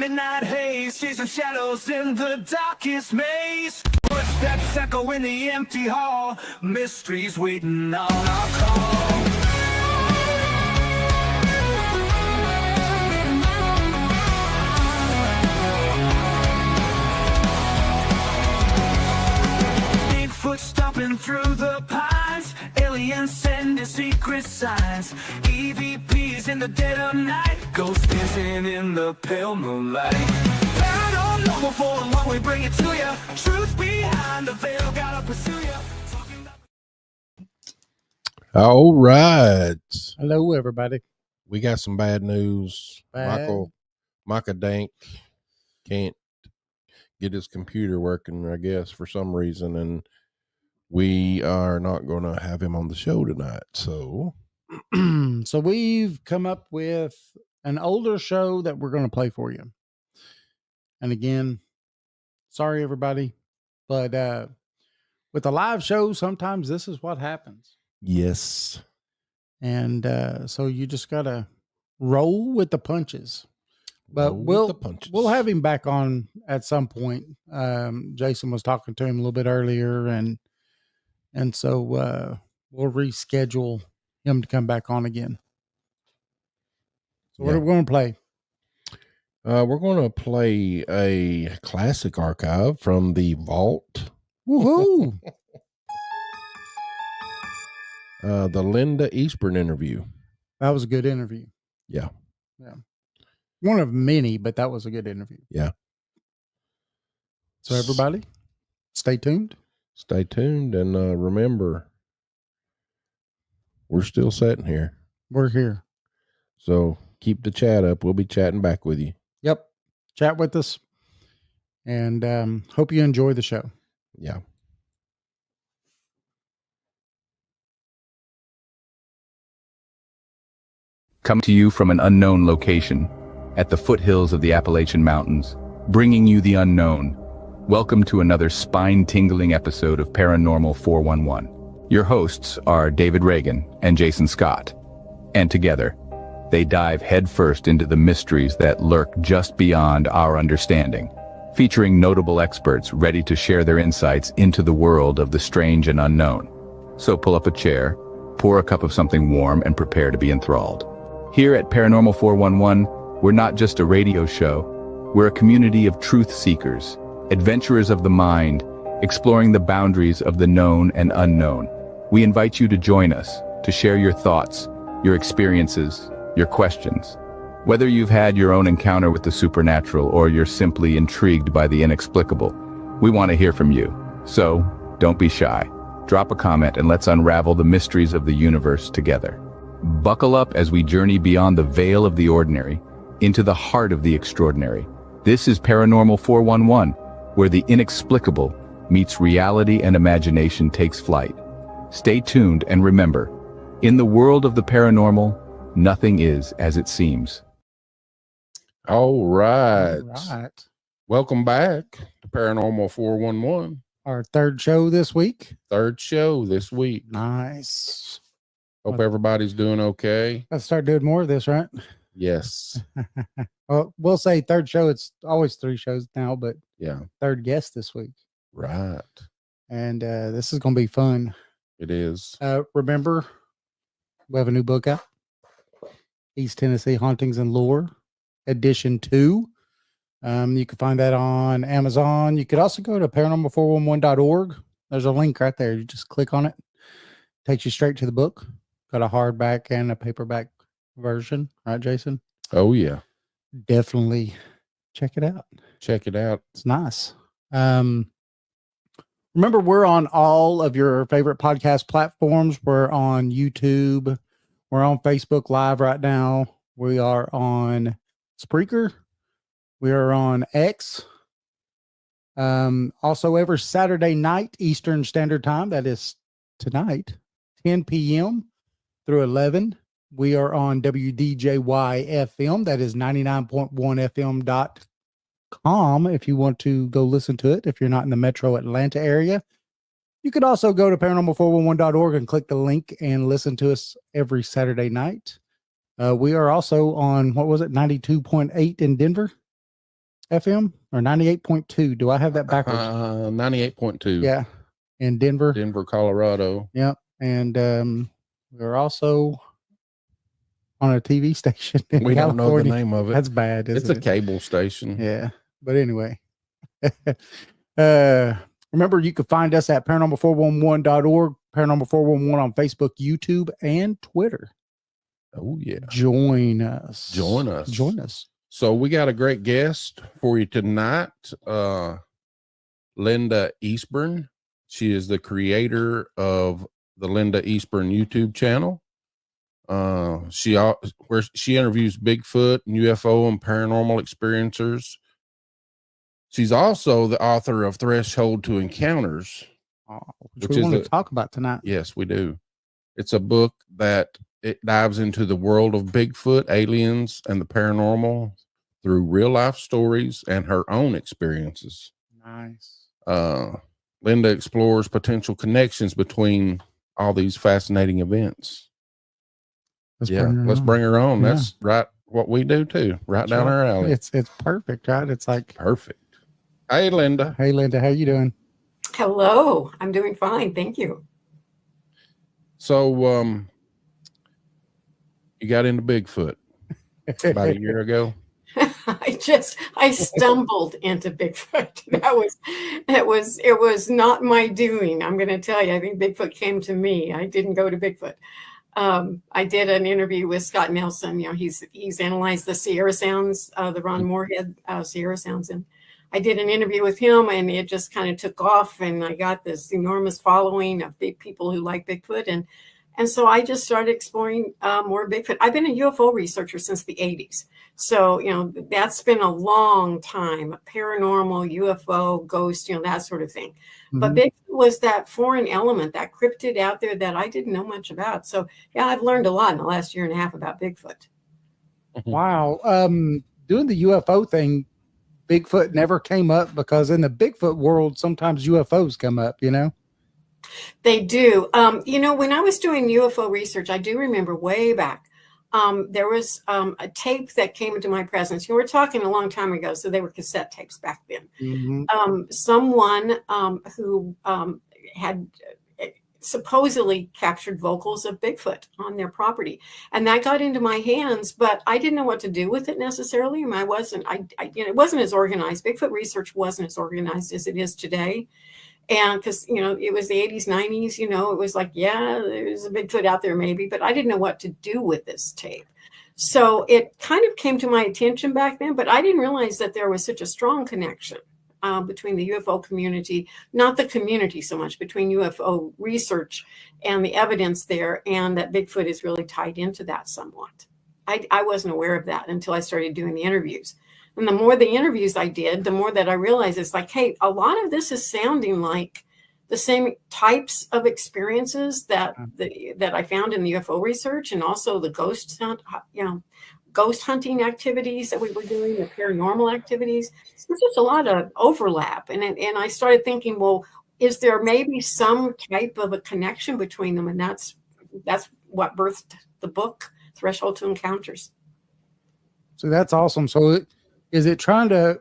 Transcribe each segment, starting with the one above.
midnight haze, chasing shadows in the darkest maze. Footsteps echo in the empty hall, mysteries waiting on our call. Bigfoot stomping through the pines, aliens sending secret signs, EVPs in the dead of night, ghosts dancing in the pale moonlight. Paranormal 411, we bring it to you. Truth behind the veil, gotta pursue you. All right. Hello, everybody. We got some bad news. Micah Dank can't get his computer working, I guess, for some reason, and we are not going to have him on the show tonight. So we've come up with an older show that we're going to play for you. And again, sorry, everybody, but with a live show, sometimes this is what happens. yes. And so you just got to roll with the punches. But we'll have him back on at some point. Jason was talking to him a little bit earlier, and so we'll reschedule him to come back on again. So what are we going to play? We're going to play a classic archive from the vault. Woohoo! The Linda Eastburn interview. That was a good interview. Yeah. One of many, but that was a good interview. Yeah. So everybody, stay tuned. Stay tuned, and remember, we're still sitting here. We're here. So keep the chat up. We'll be chatting back with you. Yep. Chat with us. And hope you enjoy the show. Yeah. Come to you from an unknown location at the foothills of the Appalachian Mountains, bringing you the unknown. Welcome to another spine-tingling episode of Paranormal 411. Your hosts are David Reagan and Jason Scott, and together, they dive headfirst into the mysteries that lurk just beyond our understanding, featuring notable experts ready to share their insights into the world of the strange and unknown. So pull up a chair, pour a cup of something warm, and prepare to be enthralled. Here at Paranormal 411, we're not just a radio show, we're a community of truth seekers, adventurers of the mind, exploring the boundaries of the known and unknown. We invite you to join us, to share your thoughts, your experiences, your questions. Whether you've had your own encounter with the supernatural or you're simply intrigued by the inexplicable, we want to hear from you. So, don't be shy. Drop a comment and let's unravel the mysteries of the universe together. Buckle up as we journey beyond the veil of the ordinary, into the heart of the extraordinary. This is Paranormal 411, where the inexplicable meets reality and imagination takes flight. Stay tuned and remember, in the world of the paranormal, nothing is as it seems. All right. All right. Welcome back to Paranormal 411. Our third show this week. Third show this week. Nice. Hope everybody's doing okay. Let's start doing more of this, right? Yes. Well, we'll say third show. It's always 3 shows now, but Yeah. third guest this week. Right. And this is going to be fun. It is. Remember, we have a new book out. East Tennessee Hauntings and Lore, Edition 2. You can find that on Amazon. You could also go to paranormal411.org. There's a link right there. You just click on it. Takes you straight to the book. Got a hardback and a paperback version. Right, Jason? Oh, yeah. Definitely check it out. Check it out. It's nice. Remember, we're on all of your favorite podcast platforms. We're on YouTube. We're on Facebook Live right now. We are on Spreaker. We are on X. Also, every Saturday night, Eastern Standard Time, that is tonight, 10 p.m. through 11. We are on WDJY FM. That is 99.1fm.com if you want to go listen to it. If you're not in the metro Atlanta area, you could also go to paranormal411.org and click the link and listen to us every Saturday night. We are also on, 92.8 in Denver? FM or 98.2. Do I have that backwards? 98.2. Yeah. In Denver. Denver, Colorado. Yep. And we're also on a TV station in We don't know the California. name of it. That's bad. It's a cable station. Yeah. But anyway. Remember, you can find us at paranormal411.org, Paranormal 411 on Facebook, YouTube, and Twitter. Oh, yeah. Join us. Join us. Join us. So we got a great guest for you tonight. Linda Eastburn. She is the creator of the Linda Eastburn YouTube channel. She interviews Bigfoot, UFO, and paranormal experiencers. She's also the author of Threshold to Encounters, which we want to talk about tonight. Yes, we do. It's a book that it dives into the world of Bigfoot, aliens, and the paranormal through real life stories and her own experiences. Nice. Linda explores potential connections between all these fascinating events. Let's bring her on. Yeah. That's right. What we do too. Right down our alley. It's perfect, right? It's like perfect. Hey, Linda. Hey, Linda. How you doing? Hello. I'm doing fine. Thank you. So, you got into Bigfoot about a year ago. I stumbled into Bigfoot. It was not my doing. I'm going to tell you, I think Bigfoot came to me. I didn't go to Bigfoot. I did an interview with Scott Nelson. You know, he's analyzed the Sierra Sounds, the Ron Moorhead Sierra Sounds, and I did an interview with him, and it just kind of took off, and I got this enormous following of big people who like Bigfoot, and so I just started exploring more Bigfoot. I've been a UFO researcher since the 80s. So, you know, that's been a long time, paranormal, UFO, ghost, you know, that sort of thing. Mm-hmm. But Bigfoot was that foreign element, that cryptid out there that I didn't know much about. So, yeah, I've learned a lot in the last year and a half about Bigfoot. Wow. Doing the UFO thing, Bigfoot never came up because in the Bigfoot world, sometimes UFOs come up, you know? They do. You know, when I was doing UFO research, I do remember way back, there was a tape that came into my presence. You know, we're talking a long time ago, so they were cassette tapes back then. Mm-hmm. Someone who had supposedly captured vocals of Bigfoot on their property, and that got into my hands, but I didn't know what to do with it necessarily. And it wasn't as organized. Bigfoot research wasn't as organized as it is today. And because, you know, it was the 80s, 90s, you know, it was like, yeah, there's a Bigfoot out there maybe, but I didn't know what to do with this tape. So it kind of came to my attention back then, but I didn't realize that there was such a strong connection between the UFO community, not the community so much, between UFO research and the evidence there, and that Bigfoot is really tied into that somewhat. I wasn't aware of that until I started doing the interviews. And the more the interviews I did, the more that I realized it's like, hey, a lot of this is sounding like the same types of experiences that I found in the UFO research, and also the ghost hunting activities that we were doing, the paranormal activities. There's just a lot of overlap. And I started thinking, well, is there maybe some type of a connection between them? And that's what birthed the book, Threshold to Encounters. So that's awesome. So is it trying to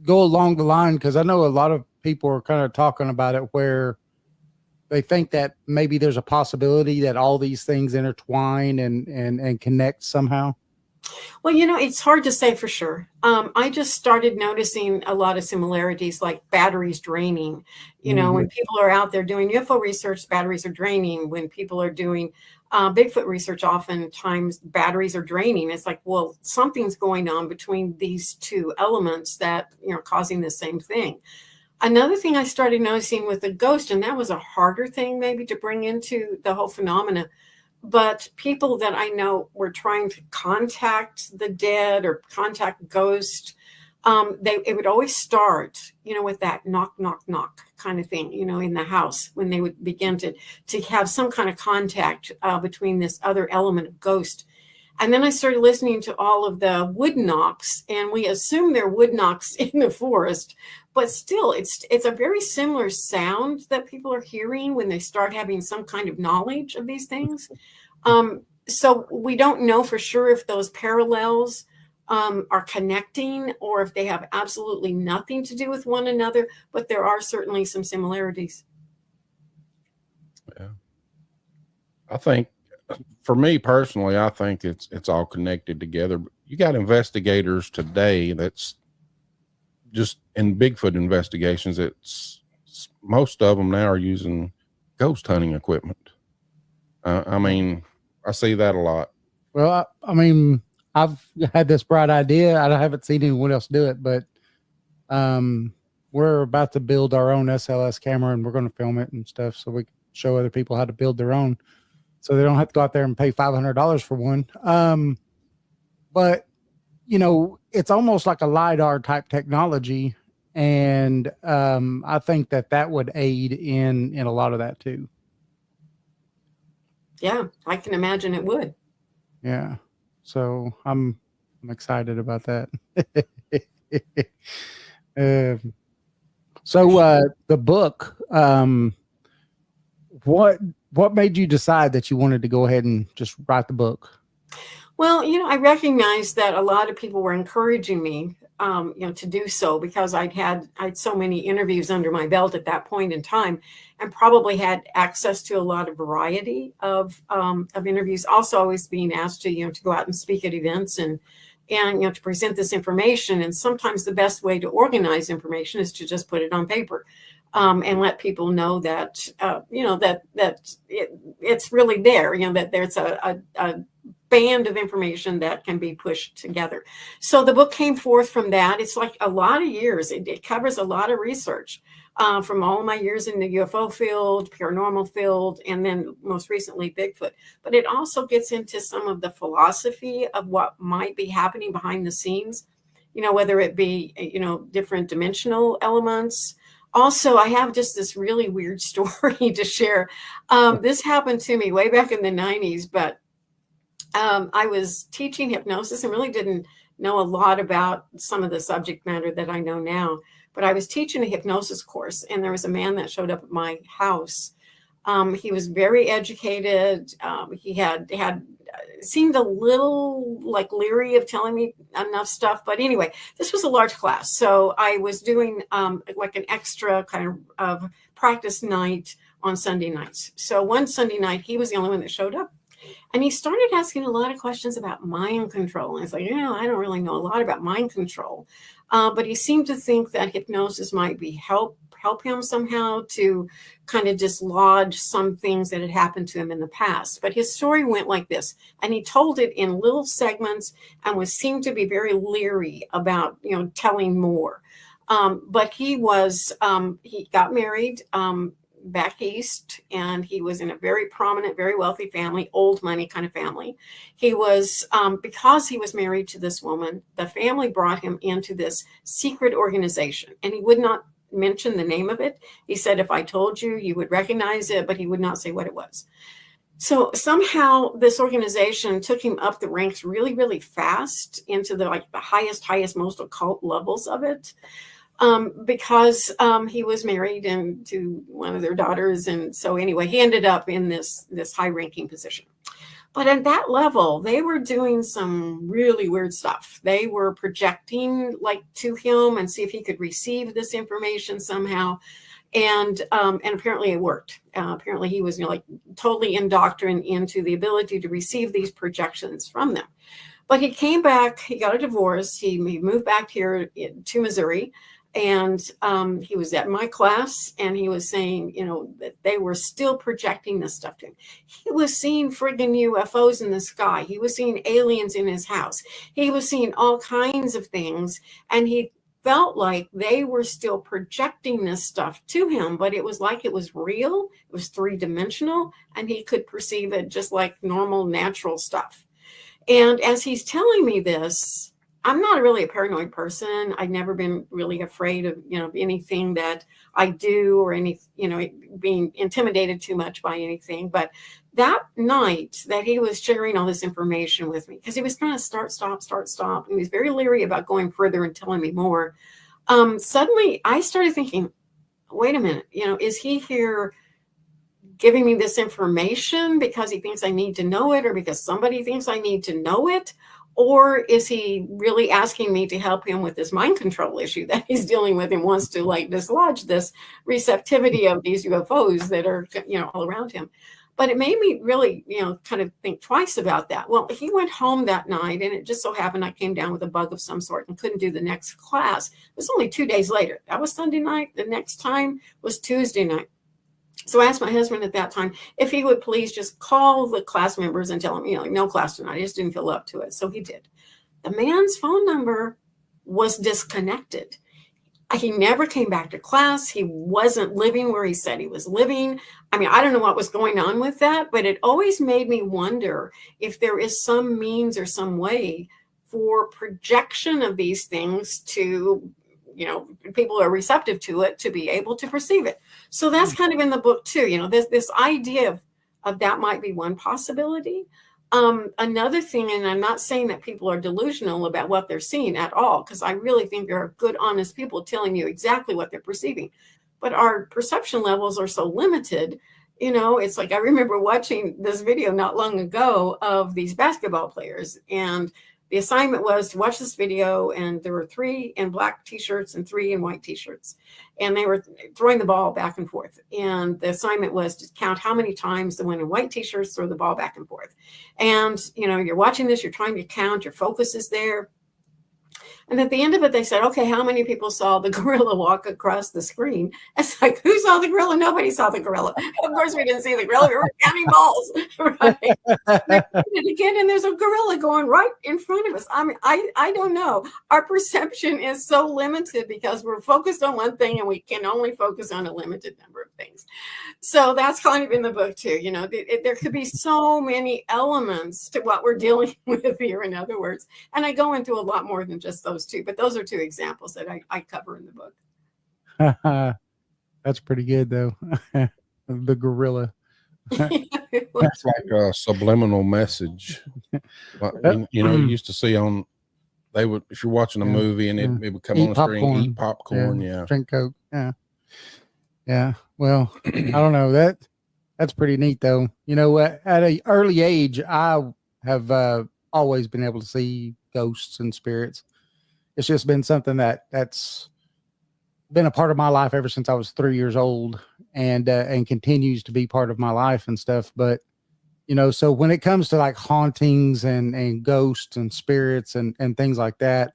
go along the line? Because I know a lot of people are kind of talking about it where they think that maybe there's a possibility that all these things intertwine and connect somehow. Well, you know, it's hard to say for sure. I just started noticing a lot of similarities, like batteries draining. You know, when people are out there doing UFO research, batteries are draining. When people are doing Bigfoot research, oftentimes batteries are draining. It's like, well, something's going on between these two elements that, you know, causing the same thing. Another thing I started noticing with the ghost, and that was a harder thing maybe to bring into the whole phenomena, but people that I know were trying to contact the dead or contact ghosts, it would always start, you know, with that knock, knock, knock kind of thing, you know, in the house, when they would begin to have some kind of contact between this other element of ghost. And then I started listening to all of the wood knocks, and we assume they're wood knocks in the forest, but still it's a very similar sound that people are hearing when they start having some kind of knowledge of these things. So we don't know for sure if those parallels are connecting, or if they have absolutely nothing to do with one another, but there are certainly some similarities. Yeah. I think, for me personally, I think it's all connected together. You got investigators today that's just in Bigfoot investigations. It's most of them now are using ghost hunting equipment. I mean, I see that a lot. Well, I mean, I've had this bright idea. I haven't seen anyone else do it, but we're about to build our own SLS camera, and we're going to film it and stuff, so we can show other people how to build their own, so they don't have to go out there and pay $500 for one. But you know, it's almost like a LiDAR type technology, and I think that would aid in a lot of that too. Yeah, I can imagine it would. Yeah, so I'm excited about that. So the book, what made you decide that you wanted to go ahead and just write the book? Well, you know, I recognized that a lot of people were encouraging me, you know, to do so, because I had so many interviews under my belt at that point in time, and probably had access to a lot of variety of interviews. Also, always being asked to, you know, to go out and speak at events and you know, to present this information. And sometimes the best way to organize information is to just put it on paper. And let people know that, you know, that it's really there, you know, that there's a band of information that can be pushed together. So the book came forth from that. It's like a lot of years. It covers a lot of research from all of my years in the UFO field, paranormal field, and then most recently Bigfoot. But it also gets into some of the philosophy of what might be happening behind the scenes, you know, whether it be, you know, different dimensional elements. Also, I have just this really weird story to share. This happened to me way back in the 90s, but I was teaching hypnosis and really didn't know a lot about some of the subject matter that I know now. But I was teaching a hypnosis course, and there was a man that showed up at my house. He was very educated. He had seemed a little like leery of telling me enough stuff. But anyway, this was a large class. So I was doing like an extra kind of practice night on Sunday nights. So one Sunday night, he was the only one that showed up. And he started asking a lot of questions about mind control. And it's like, you know, I don't really know a lot about mind control. But he seemed to think that hypnosis might be help him somehow to kind of dislodge some things that had happened to him in the past. But his story went like this, and he told it in little segments and seemed to be very leery about, you know, telling more. But he got married back east, and he was in a very prominent, very wealthy family, old money kind of family. He was, because he was married to this woman, the family brought him into this secret organization, and he would not mention the name of it. He said, if I told you, you would recognize it, but he would not say what it was. So somehow this organization took him up the ranks really, really fast into the highest, most occult levels of it. Because he was married to one of their daughters. And so anyway, he ended up in this high-ranking position. But at that level, they were doing some really weird stuff. They were projecting like to him and see if he could receive this information somehow. And apparently it worked. Apparently he was, you know, like totally indoctrinated into the ability to receive these projections from them. But he came back, he got a divorce, he moved back here to Missouri. And he was at my class, and he was saying, you know, that they were still projecting this stuff to him. He was seeing friggin' UFOs in the sky. He was seeing aliens in his house. He was seeing all kinds of things. And he felt like they were still projecting this stuff to him, but it was like it was real. It was three-dimensional, and he could perceive it just like normal, natural stuff. And as he's telling me this, I'm not really a paranoid person. I've never been really afraid of, you know, anything that I do or any, you know, being intimidated too much by anything. But that night that he was sharing all this information with me, because he was kind of start, stop. And he was very leery about going further and telling me more. Suddenly I started thinking, wait a minute, you know, is he here giving me this information because he thinks I need to know it, or because somebody thinks I need to know it? Or is he really asking me to help him with this mind control issue that he's dealing with and wants to like dislodge this receptivity of these UFOs that are, all around him? But it made me really, kind of think twice about that. Well, he went home that night, and it just so happened I came down with a bug of some sort and couldn't do the next class. It was only 2 days later. That was Sunday night. The next time was Tuesday night. So I asked my husband at that time if he would please just call the class members and tell them, no class tonight. I just didn't feel up to it. So he did. The man's phone number was disconnected. He never came back to class. He wasn't living where he said he was living. I mean, I don't know what was going on with that, but it always made me wonder if there is some means or some way for projection of these things to, people are receptive to it, to be able to perceive it. So that's kind of in the book too. This idea of that might be one possibility. Another thing, and I'm not saying that people are delusional about what they're seeing at all, because I really think there are good, honest people telling you exactly what they're perceiving. But our perception levels are so limited. It's like I remember watching this video not long ago of these basketball players, and the assignment was to watch this video, and there were 3 in black t-shirts and 3 in white t-shirts, and they were throwing the ball back and forth. And the assignment was to count how many times the one in white t-shirts throw the ball back and forth. And, you're watching this, you're trying to count, your focus is there. And at the end of it, they said, okay, how many people saw the gorilla walk across the screen? It's like, who saw the gorilla? Nobody saw the gorilla. Of course, we didn't see the gorilla. We were counting balls, right? They did it again, and there's a gorilla going right in front of us. I mean, I don't know. Our perception is so limited because we're focused on one thing, and we can only focus on a limited number of things. So that's kind of in the book, too. There could be so many elements to what we're dealing with here, in other words. And I go into a lot more than just those two, but those are 2 examples that I cover in the book. That's pretty good, though. The gorilla. That's like a subliminal message. You used to see on, they would, if you're watching a movie and it would come on the screen, eat popcorn, drink Coke, yeah. Well, I don't know, that's pretty neat, though. At an early age, I have always been able to see ghosts and spirits. It's just been something that's been a part of my life ever since I was 3 years old, and continues to be part of my life and stuff. But, so when it comes to like hauntings and ghosts and spirits and things like that,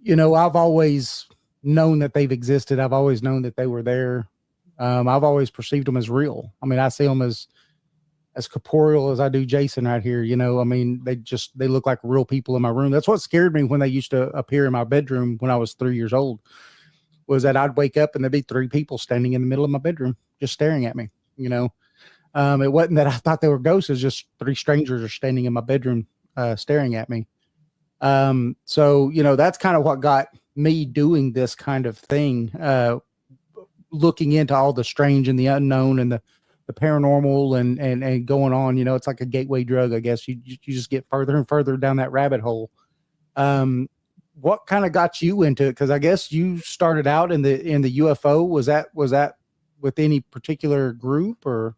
I've always known that they've existed. I've always known that they were there. I've always perceived them as real. I mean, I see them as corporeal as I do Jason right here. They look like real people in my room. That's what scared me when they used to appear in my bedroom when I was 3 years old, was that I'd wake up and there'd be 3 people standing in the middle of my bedroom, just staring at me. It wasn't that I thought they were ghosts. It's just 3 strangers are standing in my bedroom, staring at me. So, that's kind of what got me doing this kind of thing, looking into all the strange and the unknown and the paranormal and going on. It's like a gateway drug, I guess. You just get further and further down that rabbit hole. What kind of got you into it? Because I guess you started out in the UFO. Was that with any particular group, or?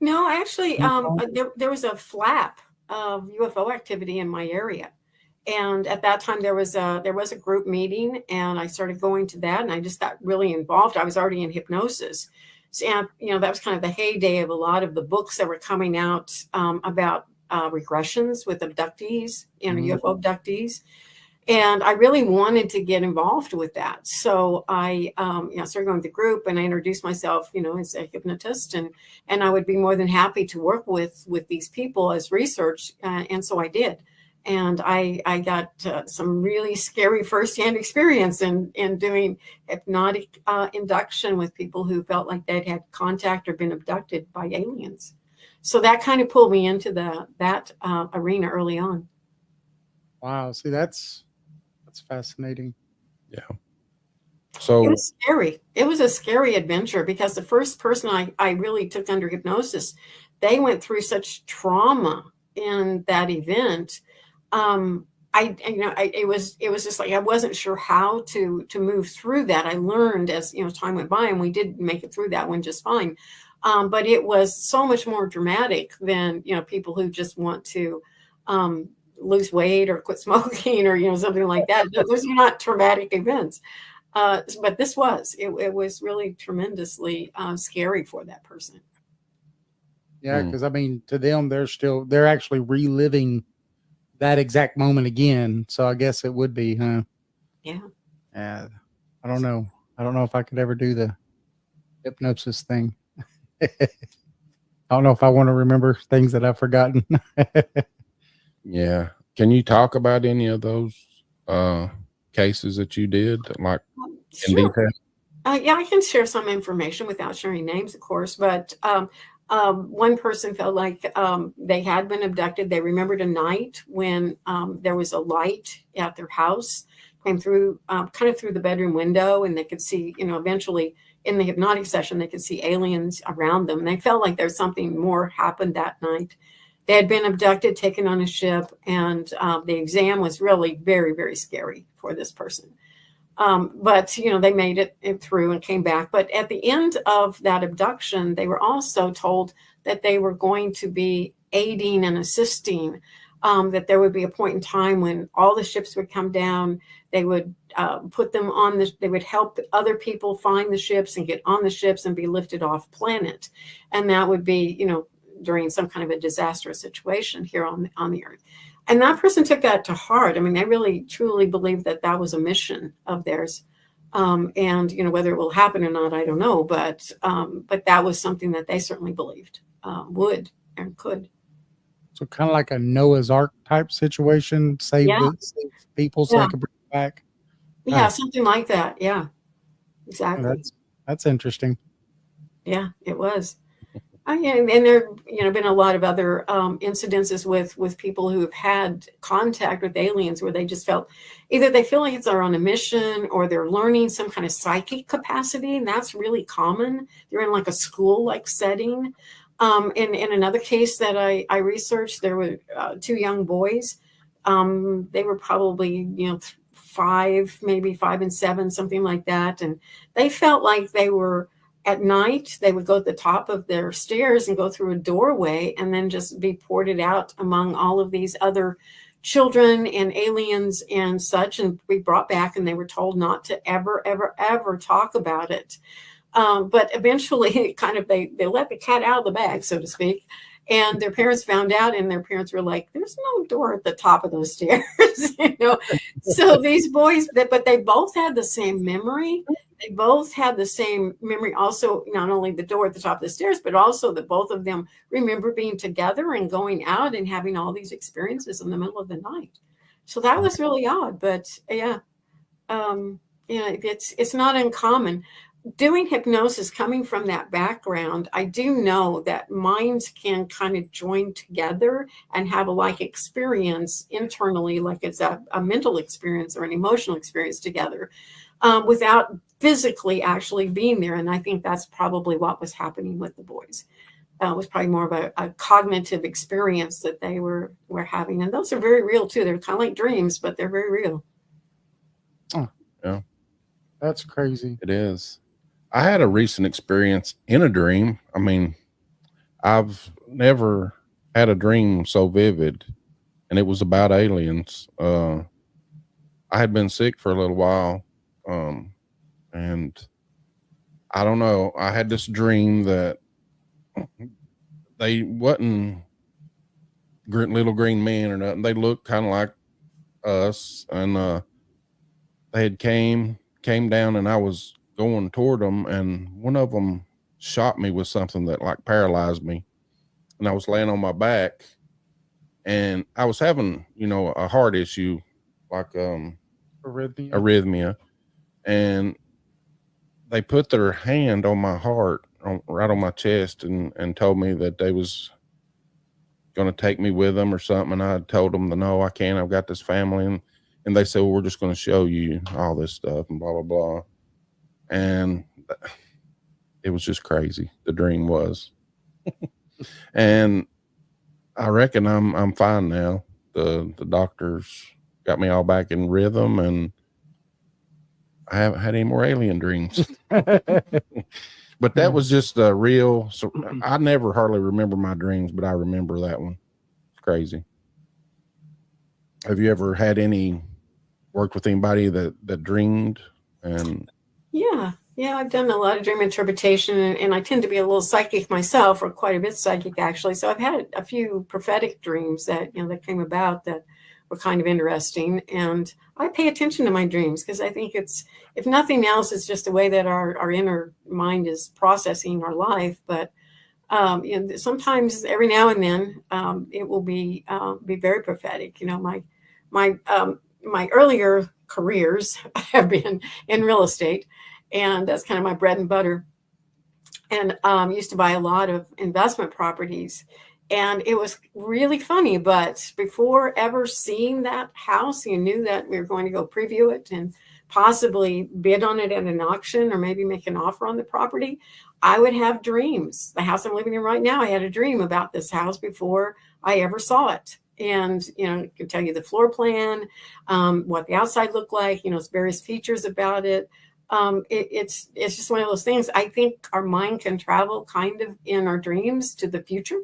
No, actually, there was a flap of UFO activity in my area. And at that time, there was a group meeting, and I started going to that, and I just got really involved. I was already in hypnosis. And, that was kind of the heyday of a lot of the books that were coming out about regressions with abductees, UFO abductees. And I really wanted to get involved with that. So I started going to the group, and I introduced myself, as a hypnotist, and I would be more than happy to work with these people as research. And so I did. And I got some really scary firsthand experience in doing hypnotic induction with people who felt like they'd had contact or been abducted by aliens. So that kind of pulled me into that arena early on. Wow. See, that's fascinating. Yeah. So it was scary. It was a scary adventure because the first person I really took under hypnosis, they went through such trauma in that event. It was just like I wasn't sure how to move through that. I learned as time went by, and we did make it through that one just fine. But it was so much more dramatic than people who just want to lose weight or quit smoking or, something like that. Those are not traumatic events. But this it was really tremendously scary for that person. Yeah, because I mean, to them, they're actually reliving that exact moment again. So I guess it would be, huh? Yeah. I don't know. I don't know if I could ever do the hypnosis thing. I don't know if I want to remember things that I've forgotten. Yeah. Can you talk about any of those cases that you did, like in Sure. detail? Yeah, I can share some information without sharing names, of course. But one person felt like they had been abducted. They remembered a night when there was a light at their house, came through kind of through the bedroom window, and they could see, eventually in the hypnotic session, they could see aliens around them. And they felt like there's something more happened that night. They had been abducted, taken on a ship, and the exam was really very, very scary for this person. But they made it through and came back. But at the end of that abduction, they were also told that they were going to be aiding and assisting, that there would be a point in time when all the ships would come down. They would put them on they would help other people find the ships and get on the ships and be lifted off planet. And that would be, during some kind of a disastrous situation here on the earth. And that person took that to heart. I mean, they really truly believed that that was a mission of theirs. And whether it will happen or not, I don't know. But that was something that they certainly believed would and could. So kind of like a Noah's Ark type situation, save people so they could bring it back. Yeah, something like that. Yeah, exactly. That's interesting. Yeah, it was. Yeah, and there been a lot of other incidences with people who have had contact with aliens where they just felt either they feel like they're on a mission or they're learning some kind of psychic capacity, and that's really common. They're in like a school-like setting. In another case that I researched, there were two young boys. They were probably 5, maybe 5 and 7, something like that, and they felt like they were. At night, they would go to the top of their stairs and go through a doorway and then just be ported out among all of these other children and aliens and such, and be brought back, and they were told not to ever, ever, ever talk about it. But eventually, kind of, they let the cat out of the bag, so to speak. And their parents found out, and their parents were like, there's no door at the top of those stairs, So these boys, but they both had the same memory. They both had the same memory, also, not only the door at the top of the stairs, but also that both of them remember being together and going out and having all these experiences in the middle of the night. So that was really odd, but it's not uncommon. Doing hypnosis, coming from that background, I do know that minds can kind of join together and have a like experience internally, like it's a mental experience or an emotional experience together, without physically actually being there. And I think that's probably what was happening with the boys. It was probably more of a cognitive experience that they were having. And those are very real too. They're kind of like dreams, but they're very real. Oh, yeah. That's crazy. It is. I had a recent experience in a dream. I mean, I've never had a dream so vivid, and it was about aliens. I had been sick for a little while, and I don't know. I had this dream that they wasn't little green men or nothing. They looked kind of like us, and they had came down, and I was going toward them, and one of them shot me with something that like paralyzed me, and I was laying on my back, and I was having a heart issue, like arrhythmia, and they put their hand on my heart, right on my chest, and told me that they was going to take me with them or something. And I told them, no, I can't, I've got this family. And they said, well, we're just going to show you all this stuff and blah, blah, blah. And it was just crazy. The dream was. And I reckon I'm fine now. The doctors got me all back in rhythm, and I haven't had any more alien dreams. But that was just a real. So I never hardly remember my dreams, but I remember that one. It's crazy. Have you ever had any worked with anybody that dreamed? And Yeah. Yeah, I've done a lot of dream interpretation, and I tend to be a little psychic myself, or quite a bit psychic actually. So I've had a few prophetic dreams that that came about that were kind of interesting, and I pay attention to my dreams because I think it's, if nothing else, it's just a way that our inner mind is processing our life. But sometimes, every now and then, it will be very prophetic. My earlier careers have been in real estate, and that's kind of my bread and butter. And used to buy a lot of investment properties, and it was really funny. But before ever seeing that house, you knew that we were going to go preview it and possibly bid on it at an auction, or maybe make an offer on the property. I would have dreams. The house I'm living in right now, I had a dream about this house before I ever saw it. And, I can tell you the floor plan, what the outside looked like, various features about it. It's just one of those things. I think our mind can travel kind of in our dreams to the future,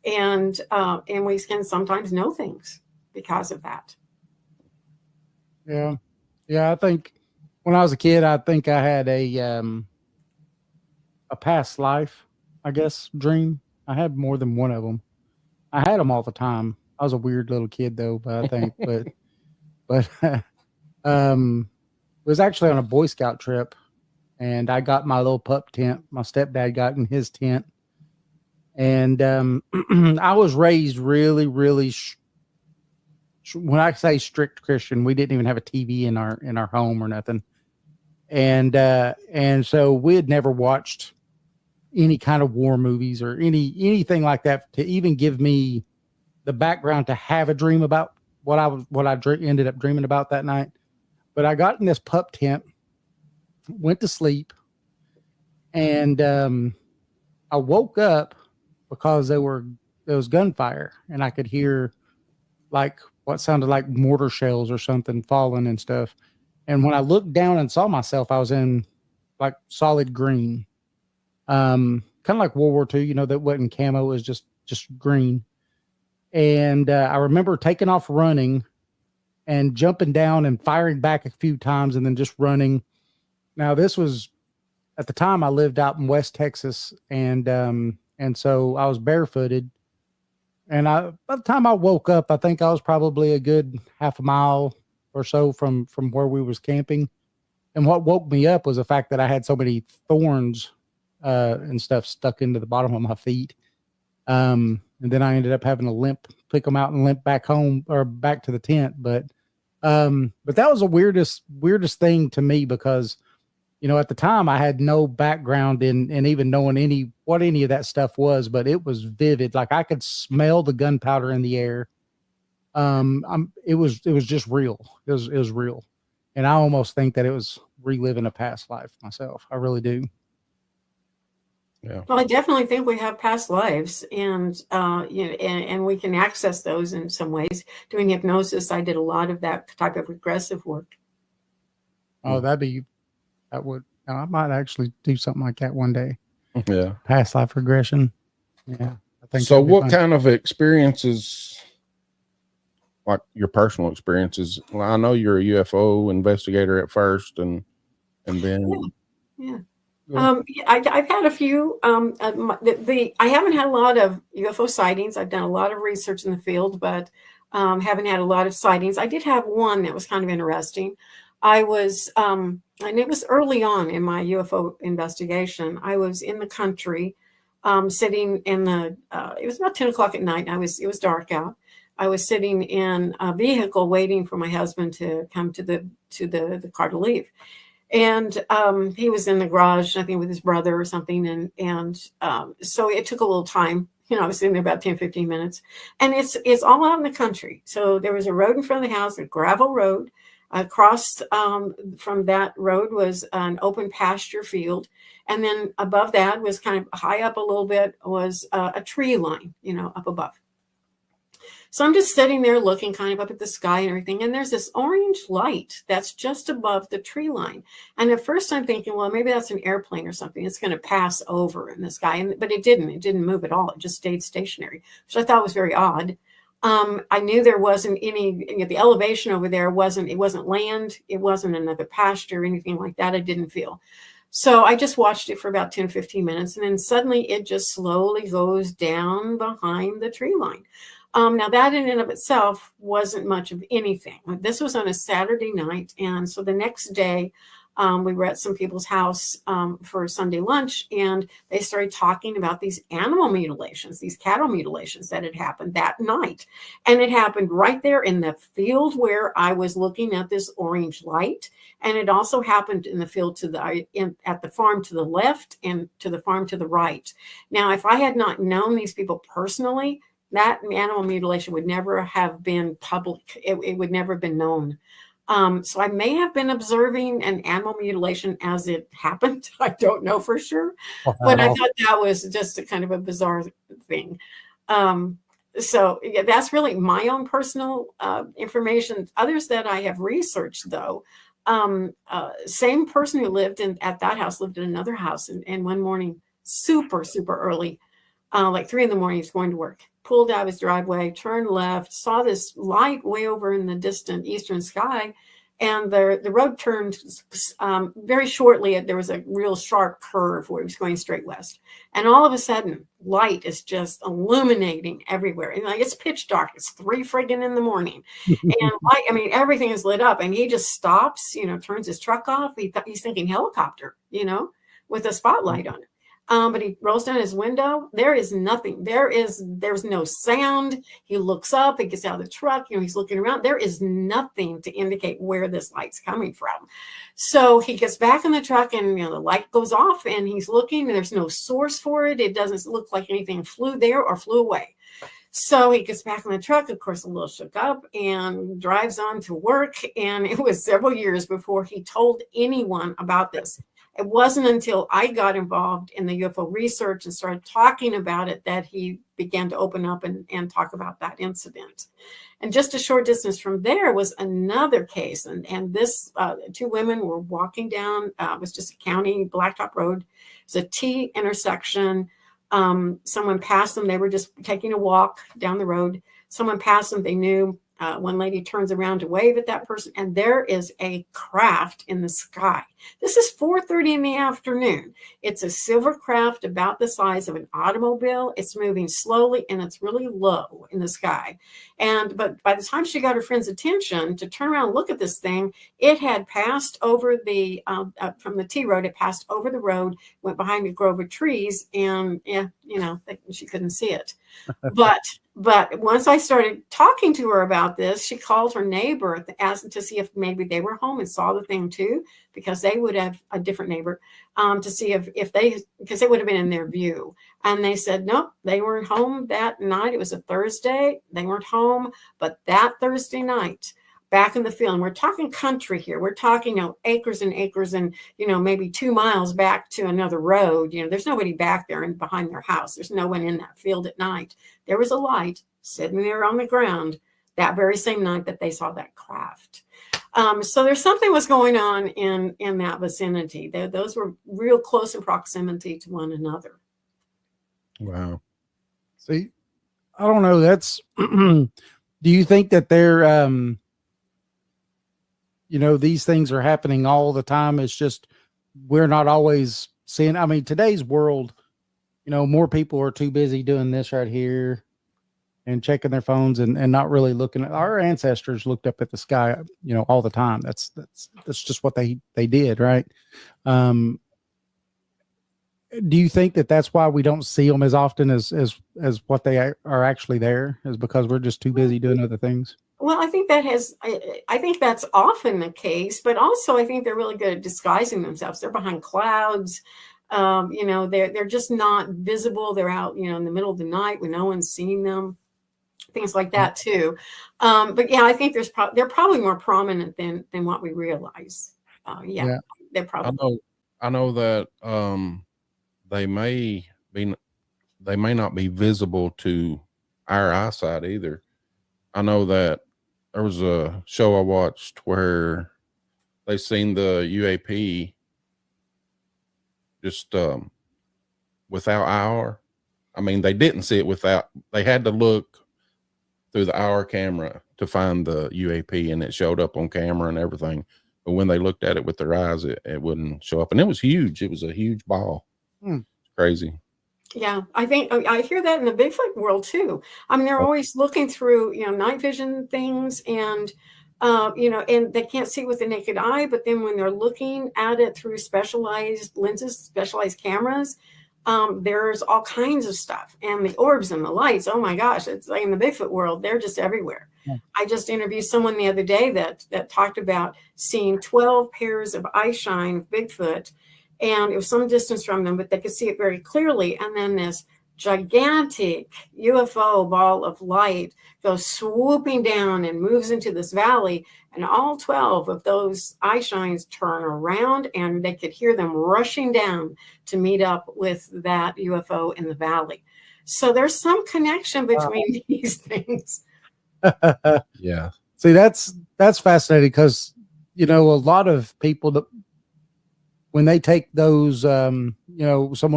and we can sometimes know things because of that. Yeah. I think when I was a kid, I think I had a past life, I guess, dream. I had more than one of them. I had them all the time. I was a weird little kid though, but I think, but it was actually on a Boy Scout trip, and I got my little pup tent. My stepdad got in his tent, and I was raised really, really. When I say strict Christian, we didn't even have a TV in our home or nothing, and so we had never watched any kind of war movies or anything like that to even give me the background to have a dream about what I ended up dreaming about that night. But I got in this pup tent, went to sleep, and I woke up because there was gunfire, and I could hear like what sounded like mortar shells or something falling and stuff. And when I looked down and saw myself, I was in like solid green, kind of like World War II. That wasn't camo; it was just green. And I remember taking off running and jumping down and firing back a few times and then just running. Now, this was at the time I lived out in West Texas, and so I was barefooted. And by the time I woke up, I think I was probably a good half a mile or so from where we was camping. And what woke me up was the fact that I had so many thorns and stuff stuck into the bottom of my feet. And then I ended up having to pick them out and limp back home or back to the tent. But that was the weirdest thing to me because, at the time I had no background in even knowing what any of that stuff was, but it was vivid. Like I could smell the gunpowder in the air. It was just real. It was real. And I almost think that it was reliving a past life myself. I really do. Yeah. Well, I definitely think we have past lives, and and we can access those in some ways. Doing hypnosis, I did a lot of that type of regressive work. Oh, I might actually do something like that one day. Yeah. Past life regression. Yeah. I think so. What kind of experiences, like your personal experiences? Well, I know you're a UFO investigator at first, and then. Yeah. I've had a few. I haven't had a lot of UFO sightings. I've done a lot of research in the field, but haven't had a lot of sightings. I did have one that was kind of interesting. I was, and it was early on in my UFO investigation. I was in the country, sitting in it was about 10 o'clock at night. It was dark out. I was sitting in a vehicle waiting for my husband to come to the car to leave. And he was in the garage, I think, with his brother or something. And so it took a little time. I was sitting there about 10, 15 minutes. And it's all out in the country. So there was a road in front of the house, a gravel road. Across from that road was an open pasture field. And then above that was kind of high up a little bit was a tree line, up above. So I'm just sitting there looking kind of up at the sky and everything. And there's this orange light that's just above the tree line. And at first I'm thinking, well, maybe that's an airplane or something. It's going to pass over in the sky. But it didn't. It didn't move at all. It just stayed stationary, which I thought was very odd. I knew there wasn't any, the elevation over there it wasn't land. It wasn't another pasture or anything like that. I didn't feel. So I just watched it for about 10, 15 minutes. And then suddenly it just slowly goes down behind the tree line. Now that in and of itself wasn't much of anything. This was on a Saturday night. And so the next day, we were at some people's house for Sunday lunch, and they started talking about these animal mutilations, these cattle mutilations that had happened that night. And it happened right there in the field where I was looking at this orange light. And it also happened in the field at the farm to the left and to the farm to the right. Now, if I had not known these people personally, that animal mutilation would never have been public. It would never have been known. So I may have been observing an animal mutilation as it happened. I don't know for sure, but I thought that was just a kind of a bizarre thing. So yeah, that's really my own personal information. Others that I have researched, though, same person who lived at that house lived in another house, and one morning, super early, like 3 a.m, he's going to work. Pulled out of his driveway, turned left, saw this light way over in the distant eastern sky, and the road turned very shortly. There was a real sharp curve where he was going straight west, and all of a sudden, light is just illuminating everywhere. And like it's pitch dark. It's 3 friggin' in the morning, and light. I mean, everything is lit up, and he just stops. Turns his truck off. He's thinking helicopter. With a spotlight on it. But he rolls down his window. There is nothing. There's no sound. He looks up. He gets out of the truck. He's looking around. There is nothing to indicate where this light's coming from. So he gets back in the truck, and the light goes off, and he's looking, and there's no source for it. It doesn't look like anything flew there or flew away. So he gets back in the truck, of course, a little shook up, and drives on to work. And it was several years before he told anyone about this. It wasn't until I got involved in the UFO research and started talking about it that he began to open up and talk about that incident. And just a short distance from there was another case. And this 2 women were walking down, it was just a county blacktop road. It's a T intersection. Someone passed them. They were just taking a walk down the road. Someone passed them. They knew. One lady turns around to wave at that person, and there is a craft in the sky. This is 4:30 in the afternoon. It's a silver craft about the size of an automobile. It's moving slowly, and it's really low in the sky. But by the time she got her friend's attention to turn around and look at this thing, it had passed over from the T road. It passed over the road, went behind a grove of trees, and she couldn't see it. But once I started talking to her about this, she called her neighbor, asked to see if maybe they were home and saw the thing too, because they would have a different neighbor, to see because it would have been in their view. And they said, nope, they weren't home that night. It was a Thursday. They weren't home. But that Thursday night, back in the field, and we're talking country here. We're talking, acres and acres and, maybe 2 miles back to another road. There's nobody back there and behind their house. There's no one in that field at night. There was a light sitting there on the ground that very same night that they saw that craft. So there's something was going on in that vicinity. Those were real close in proximity to one another. Wow. See, I don't know. That's, do you think that they're, these things are happening all the time? It's just, we're not always seeing, today's world, more people are too busy doing this right here and checking their phones and not really looking at. Our ancestors looked up at the sky, all the time. That's just what they did. Right. Do you think that that's why we don't see them as often as what they are actually there, is because we're just too busy doing other things? Well, I think I think that's often the case, but also I think they're really good at disguising themselves. They're behind clouds. They're just not visible. They're out, in the middle of the night when no one's seeing them. Things like that too. But yeah, I think they're probably more prominent than what we realize. Yeah, they're probably. I know that they may not be visible to our eyesight either. I know that there was a show I watched where they seen the UAP just without our. They didn't see it without. They had to look through the hour camera to find the UAP, and it showed up on camera and everything. But when they looked at it with their eyes, it wouldn't show up. And it was huge. It was a huge ball. Crazy. Yeah, I think I hear that in the Bigfoot world too. I mean, they're always looking through, night vision things, and and they can't see with the naked eye. But then when they're looking at it through specialized lenses, specialized cameras, there's all kinds of stuff, and the orbs and the lights. Oh my gosh, it's like in the Bigfoot world, they're just everywhere. Yeah. I just interviewed someone the other day that talked about seeing 12 pairs of eye shine of Bigfoot. And it was some distance from them, but they could see it very clearly. And then this gigantic UFO ball of light goes swooping down and moves into this valley. And all 12 of those eye shines turn around, and they could hear them rushing down to meet up with that UFO in the valley. So there's some connection between these things. Yeah. See, that's fascinating because, a lot of people that, when they take those, someone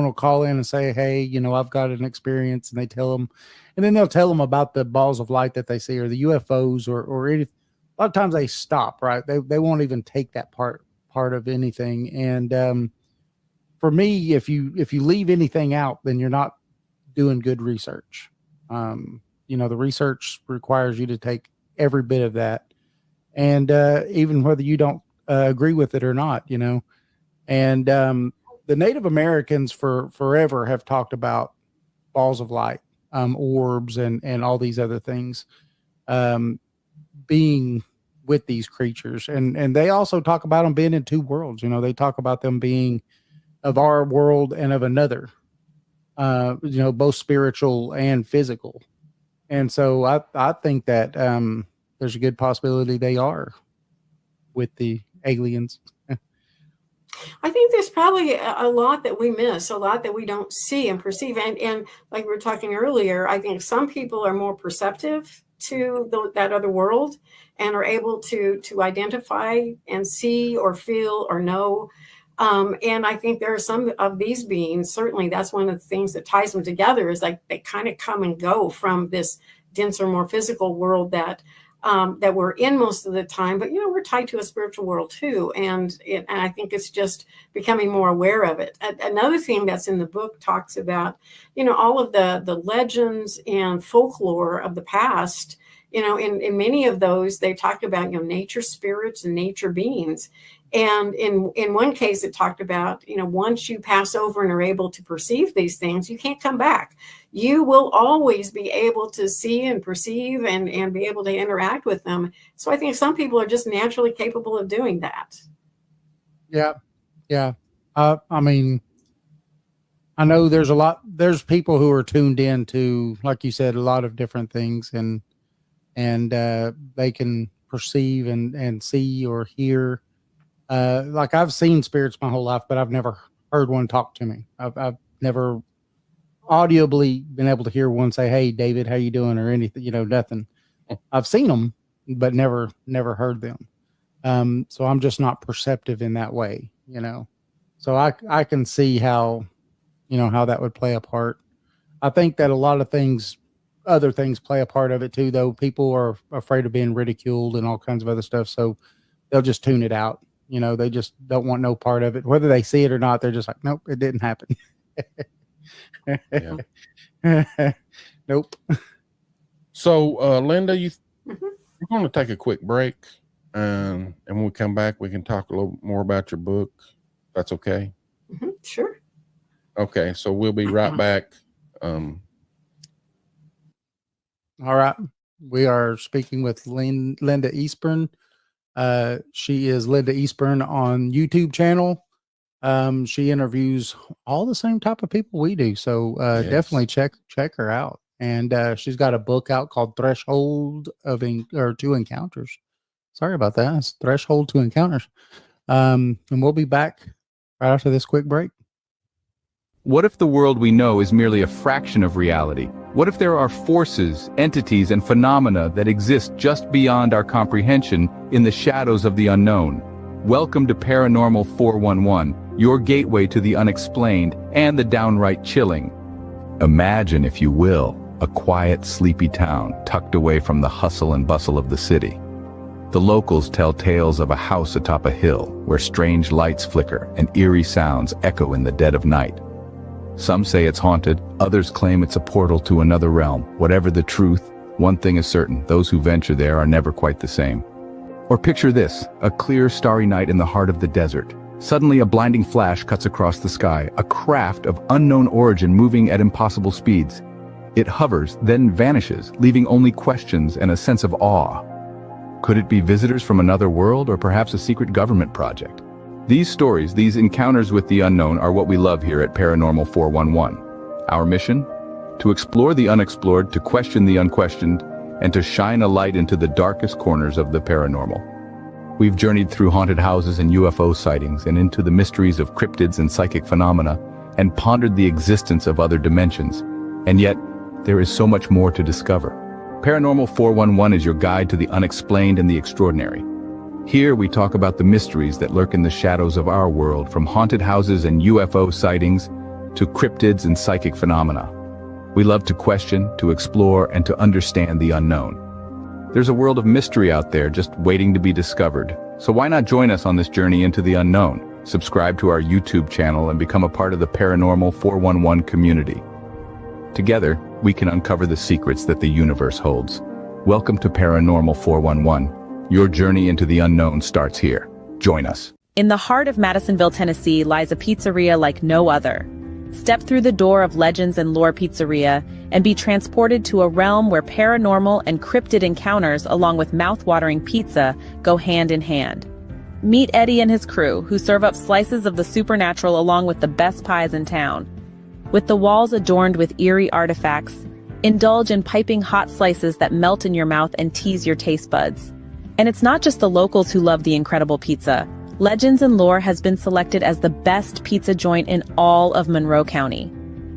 will call in and say, hey, I've got an experience, and they tell them, and then they'll tell them about the balls of light that they see, or the UFOs, or any, a lot of times they stop, right? They won't even take that part of anything. And for me, if you leave anything out, then you're not doing good research. The research requires you to take every bit of that. And even whether you don't agree with it or not, And the Native Americans forever have talked about balls of light, orbs, and all these other things being with these creatures. And they also talk about them being in two worlds. They talk about them being of our world and of another, both spiritual and physical. And so I think that there's a good possibility they are with the aliens. I think there's probably a lot that we miss, a lot that we don't see and perceive. And like we were talking earlier, I think some people are more perceptive to that other world and are able to identify and see or feel or know. And I think there are some of these beings, certainly that's one of the things that ties them together, is like they kind of come and go from this denser, more physical world that we're in most of the time, but we're tied to a spiritual world too, and I think it's just becoming more aware of it. Another thing that's in the book talks about, all of the legends and folklore of the past. In many of those, they talk about nature spirits and nature beings. And in one case, it talked about, once you pass over and are able to perceive these things, you can't come back. You will always be able to see and perceive and be able to interact with them. So I think some people are just naturally capable of doing that. Yeah. Yeah. I mean, I know there's people who are tuned in to, like you said, a lot of different things, and they can perceive and see or hear. Like I've seen spirits my whole life, but I've never heard one talk to me. I've never audibly been able to hear one say, "Hey, David, how you doing?" or anything, nothing. I've seen them, but never heard them. So I'm just not perceptive in that way, So I can see how that would play a part. I think that a lot of other things play a part of it too, though. People are afraid of being ridiculed and all kinds of other stuff, so they'll just tune it out. They just don't want no part of it. Whether they see it or not, they're just like, nope, it didn't happen. Nope. So, Linda, we're going to take a quick break, and when we come back, we can talk a little more about your book. That's okay? Mm-hmm. Sure. Okay, so we'll be right back. All right. We are speaking with Linda Eastburn. She is Linda Eastburn on YouTube channel. She interviews all the same type of people we do. So Yes. Definitely check her out. And she's got a book out called Threshold to Encounters. Sorry about that. It's Threshold to Encounters. And we'll be back right after this quick break. What if the world we know is merely a fraction of reality? What if there are forces, entities, and phenomena that exist just beyond our comprehension in the shadows of the unknown? Welcome to Paranormal 411, your gateway to the unexplained and the downright chilling. Imagine, if you will, a quiet, sleepy town tucked away from the hustle and bustle of the city. The locals tell tales of a house atop a hill where strange lights flicker and eerie sounds echo in the dead of night. Some say it's haunted, others claim it's a portal to another realm. Whatever the truth, one thing is certain, those who venture there are never quite the same. Or picture this, a clear, starry night in the heart of the desert. Suddenly a blinding flash cuts across the sky, a craft of unknown origin moving at impossible speeds. It hovers, then vanishes, leaving only questions and a sense of awe. Could it be visitors from another world, or perhaps a secret government project? These stories, these encounters with the unknown, are what we love here at Paranormal 411. Our mission? To explore the unexplored, to question the unquestioned, and to shine a light into the darkest corners of the paranormal. We've journeyed through haunted houses and UFO sightings, and into the mysteries of cryptids and psychic phenomena, and pondered the existence of other dimensions. And yet, there is so much more to discover. Paranormal 411 is your guide to the unexplained and the extraordinary. Here we talk about the mysteries that lurk in the shadows of our world, from haunted houses and UFO sightings to cryptids and psychic phenomena. We love to question, to explore, and to understand the unknown. There's a world of mystery out there just waiting to be discovered. So why not join us on this journey into the unknown? Subscribe to our YouTube channel and become a part of the Paranormal 411 community. Together, we can uncover the secrets that the universe holds. Welcome to Paranormal 411. Your journey into the unknown starts here. Join us. In the heart of Madisonville, Tennessee, lies a pizzeria like no other. Step through the door of Legends and Lore Pizzeria and be transported to a realm where paranormal and cryptid encounters, along with mouth-watering pizza, go hand in hand. Meet Eddie and his crew, who serve up slices of the supernatural along with the best pies in town. With the walls adorned with eerie artifacts, indulge in piping hot slices that melt in your mouth and tease your taste buds. And it's not just the locals who love the incredible pizza. Legends and Lore has been selected as the best pizza joint in all of Monroe County.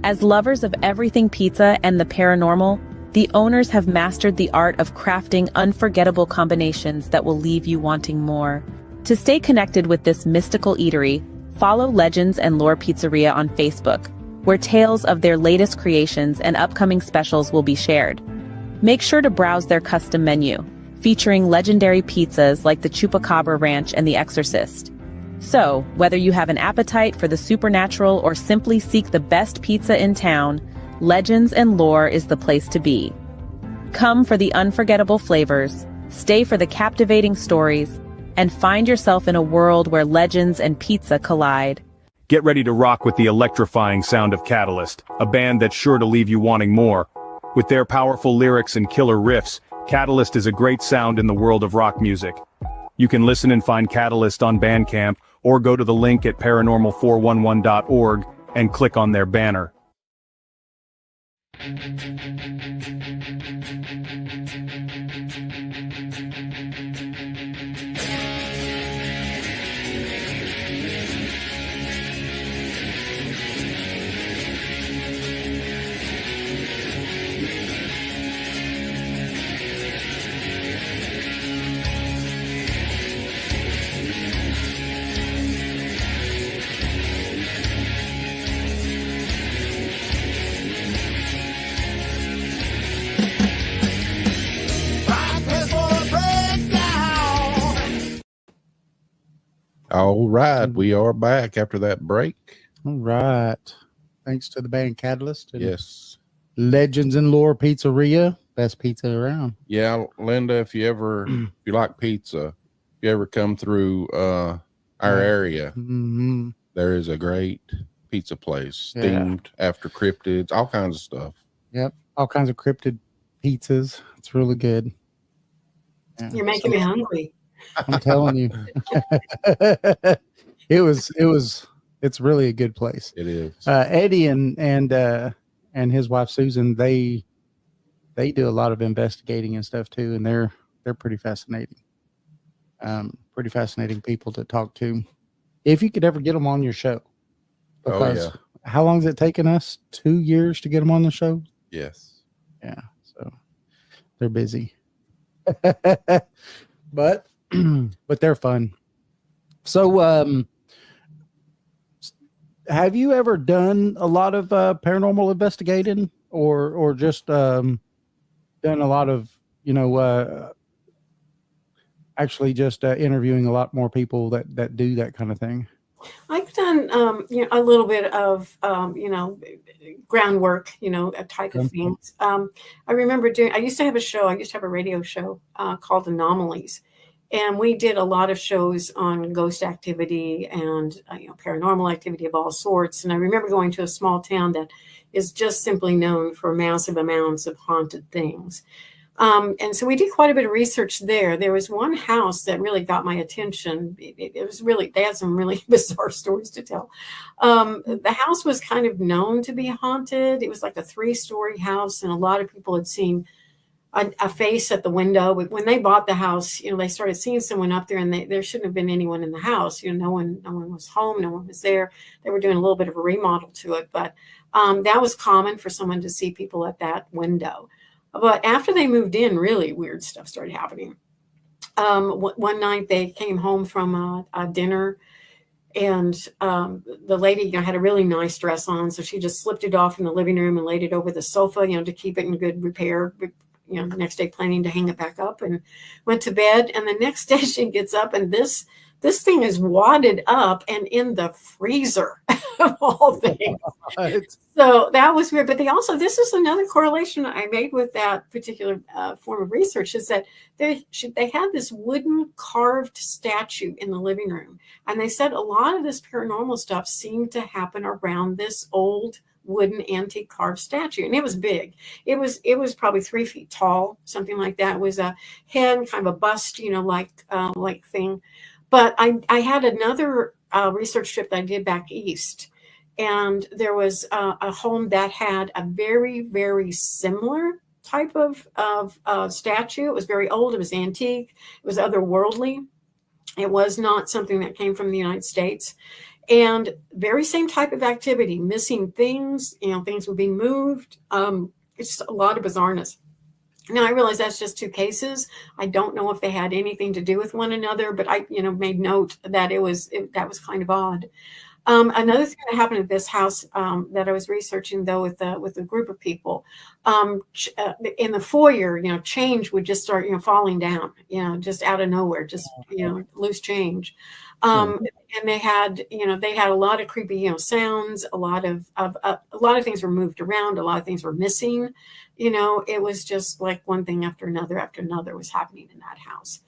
As lovers of everything pizza and the paranormal, the owners have mastered the art of crafting unforgettable combinations that will leave you wanting more. To stay connected with this mystical eatery, follow Legends and Lore Pizzeria on Facebook, where tales of their latest creations and upcoming specials will be shared. Make sure to browse their custom menu, featuring legendary pizzas like the Chupacabra Ranch and the Exorcist. So, whether you have an appetite for the supernatural or simply seek the best pizza in town, Legends and Lore is the place to be. Come for the unforgettable flavors, stay for the captivating stories, and find yourself in a world where legends and pizza collide. Get ready to rock with the electrifying sound of Catalyst, a band that's sure to leave you wanting more. With their powerful lyrics and killer riffs, Catalyst is a great sound in the world of rock music. You can listen and find Catalyst on Bandcamp, or go to the link at paranormal411.org and click on their banner. All right, we are back after that break. All right. Thanks to the band Catalyst. And Yes. Legends and Lore Pizzeria. Best pizza around. Yeah, Linda, if you like pizza, if you ever come through our area, Mm-hmm. there is a great pizza place, Yeah. themed after cryptids, all kinds of stuff. Yep. All kinds of cryptid pizzas. It's really good. Yeah. You're making me hungry. I'm telling you. It's really a good place. It is. Eddie and his wife Susan, they do a lot of investigating and stuff too, and they're pretty fascinating. Pretty fascinating people to talk to. If you could ever get them on your show. Because how long has it taken us? 2 years to get them on the show? Yes. Yeah. So they're busy. but they're fun. So have you ever done a lot of paranormal investigating or just done a lot of, actually just interviewing a lot more people that do that kind of thing? I've done, a little bit of, groundwork, a type of Okay. things. I used to have a radio show called Anomalies. And we did a lot of shows on ghost activity and, paranormal activity of all sorts. And I remember going to a small town that is just simply known for massive amounts of haunted things. And so we did quite a bit of research there. There was one house that really got my attention. It was really, they had some really bizarre stories to tell. The house was kind of known to be haunted. It was like a 3-story house, and a lot of people had seen a face at the window. But when they bought the house, they started seeing someone up there, and there shouldn't have been anyone in the house. No one was home. No one was there. They were doing a little bit of a remodel to it, but that was common for someone to see people at that window. But after they moved in, really weird stuff started happening. One night they came home from a dinner, and the lady, had a really nice dress on, so she just slipped it off in the living room and laid it over the sofa, to keep it in good repair. The next day planning to hang it back up, and went to bed. And the next day she gets up, and this thing is wadded up and in the freezer of all things. So that was weird. But this is another correlation I made with that particular form of research, is that they had this wooden carved statue in the living room. And they said a lot of this paranormal stuff seemed to happen around this old wooden antique carved statue, and it was big. It was probably 3 feet tall, something like that. It was a head, kind of a bust, like thing. But I had another research trip that I did back east, and there was a home that had a very, very similar type of statue. It was very old. It was antique. It was otherworldly. It was not something that came from the United States. And very same type of activity, missing things, things were being moved. It's just a lot of bizarreness. Now, I realize that's just 2 cases. I don't know if they had anything to do with one another, but I, made note that that was kind of odd. Another thing that happened at this house that I was researching, though, with a group of people, in the foyer, change would just start, falling down, just out of nowhere, just, loose change. And they had a lot of creepy, sounds. A lot of things were moved around. A lot of things were missing. It was just like one thing after another was happening in that house.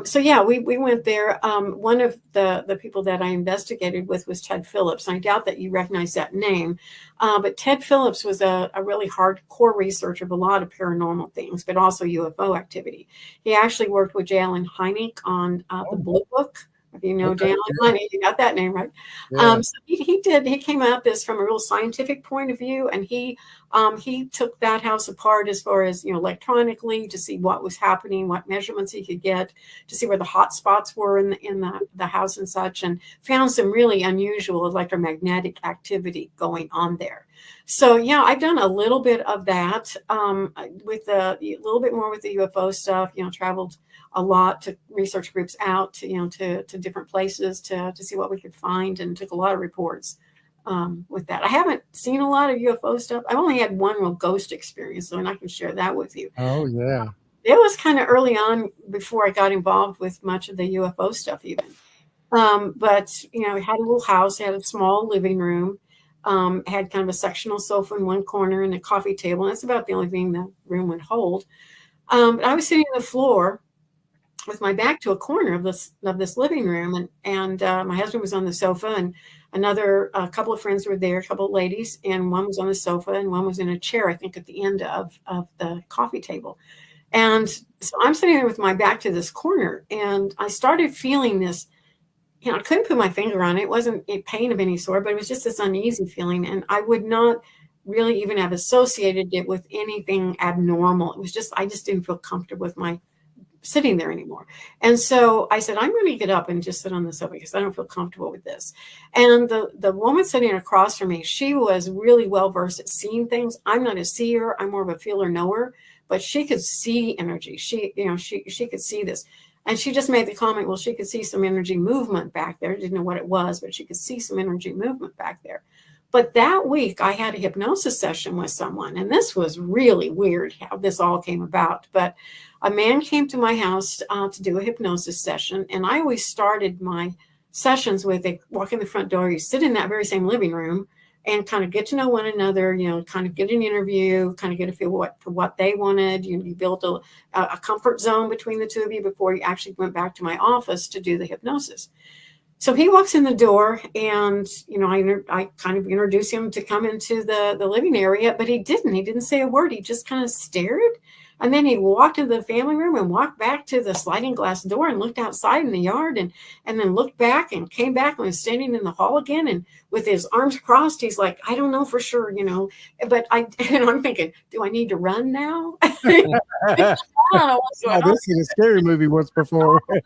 So yeah, we went there. One of the people that I investigated with was Ted Phillips. And I doubt that you recognize that name. But Ted Phillips was a really hardcore researcher of a lot of paranormal things, but also UFO activity. He actually worked with J. Allen Hynek on the Blue Book. If you know J. Allen Hynek, you got that name right. Yeah. So he came at this from a real scientific point of view, and he took that house apart as far as electronically, to see what was happening, what measurements he could get, to see where the hot spots were in the house and such, and found some really unusual electromagnetic activity going on there. So yeah, I've done a little bit of that with a little bit more with the UFO stuff. Traveled a lot to research groups out to different places to see what we could find, and took a lot of reports with that. I haven't seen a lot of UFO stuff. I've only had one real ghost experience, though, and I can share that with you. Oh yeah. It was kind of early on before I got involved with much of the UFO stuff even. But it had a little house, it had a small living room, had kind of a sectional sofa in one corner and a coffee table. And that's about the only thing the room would hold. But I was sitting on the floor with my back to a corner of this living room, and my husband was on the sofa, and a couple of friends were there, a couple of ladies, and one was on the sofa and one was in a chair, I think, at the end of the coffee table. And so I'm sitting there with my back to this corner, and I started feeling this, I couldn't put my finger on it. It wasn't a pain of any sort, but it was just this uneasy feeling. And I would not really even have associated it with anything abnormal. It was just, I just didn't feel comfortable with my sitting there anymore. And so I said, I'm going to get up and just sit on the sofa because I don't feel comfortable with this. And the woman sitting across from me, she was really well versed at seeing things. I'm not a seer. I'm more of a feeler knower, but she could see energy. She could see this. And she just made the comment, well, she could see some energy movement back there. Didn't know what it was, but she could see some energy movement back there. But that week I had a hypnosis session with someone, and this was really weird how this all came about. But a man came to my house to do a hypnosis session, and I always started my sessions with a walk in the front door. You sit in that very same living room and kind of get to know one another, kind of get an interview, kind of get a feel for what they wanted. You built a comfort zone between the two of you before you actually went back to my office to do the hypnosis. So he walks in the door, and I kind of introduced him to come into the living area, but he didn't say a word. He just kind of stared. And then he walked into the family room and walked back to the sliding glass door and looked outside in the yard, and then looked back and came back and was standing in the hall again. And with his arms crossed, he's like, I don't know for sure, but I'm thinking, do I need to run now? I don't know what's going on. This is a scary movie once before. Kind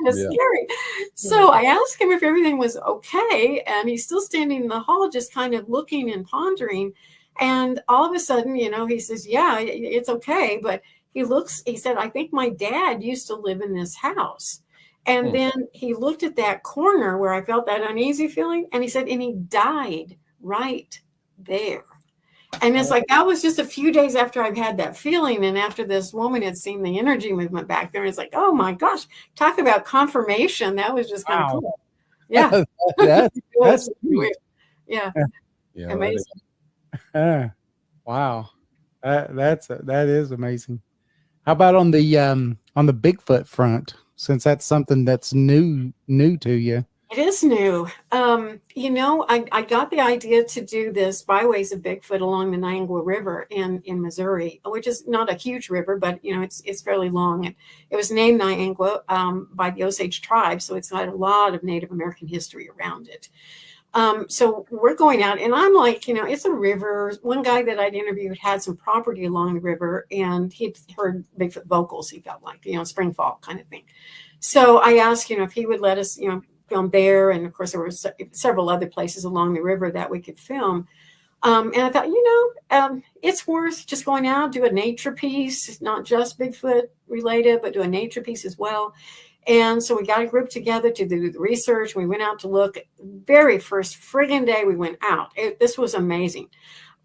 of scary. So I asked him if everything was okay, and he's still standing in the hall, just kind of looking and pondering. And all of a sudden, he says, yeah, it's okay. But he said, I think my dad used to live in this house. And then he looked at that corner where I felt that uneasy feeling, and he said, and he died right there. And it's like, that was just a few days after I've had that feeling. And after this woman had seen the energy movement back there, it's like, oh my gosh, talk about confirmation. That was just kind of cool. Yeah. That's weird. Yeah. Amazing. Wow. That is amazing. How about on the Bigfoot front, since that's something that's new to you? It is new. I got the idea to do this byways of Bigfoot along the Niangua River in Missouri, which is not a huge river, but it's fairly long. And it was named Niangua by the Osage tribe, so it's got a lot of Native American history around it. So we're going out, and I'm like, it's a river. One guy that I'd interviewed had some property along the river, and he'd heard Bigfoot vocals, he felt like, spring, fall kind of thing. So I asked, if he would let us, film there. And of course, there were several other places along the river that we could film. And I thought, it's worth just going out, do a nature piece, not just Bigfoot related, but do a nature piece as well. And so we got a group together to do the research. We went out to look. Very first friggin' day we went out. This was amazing.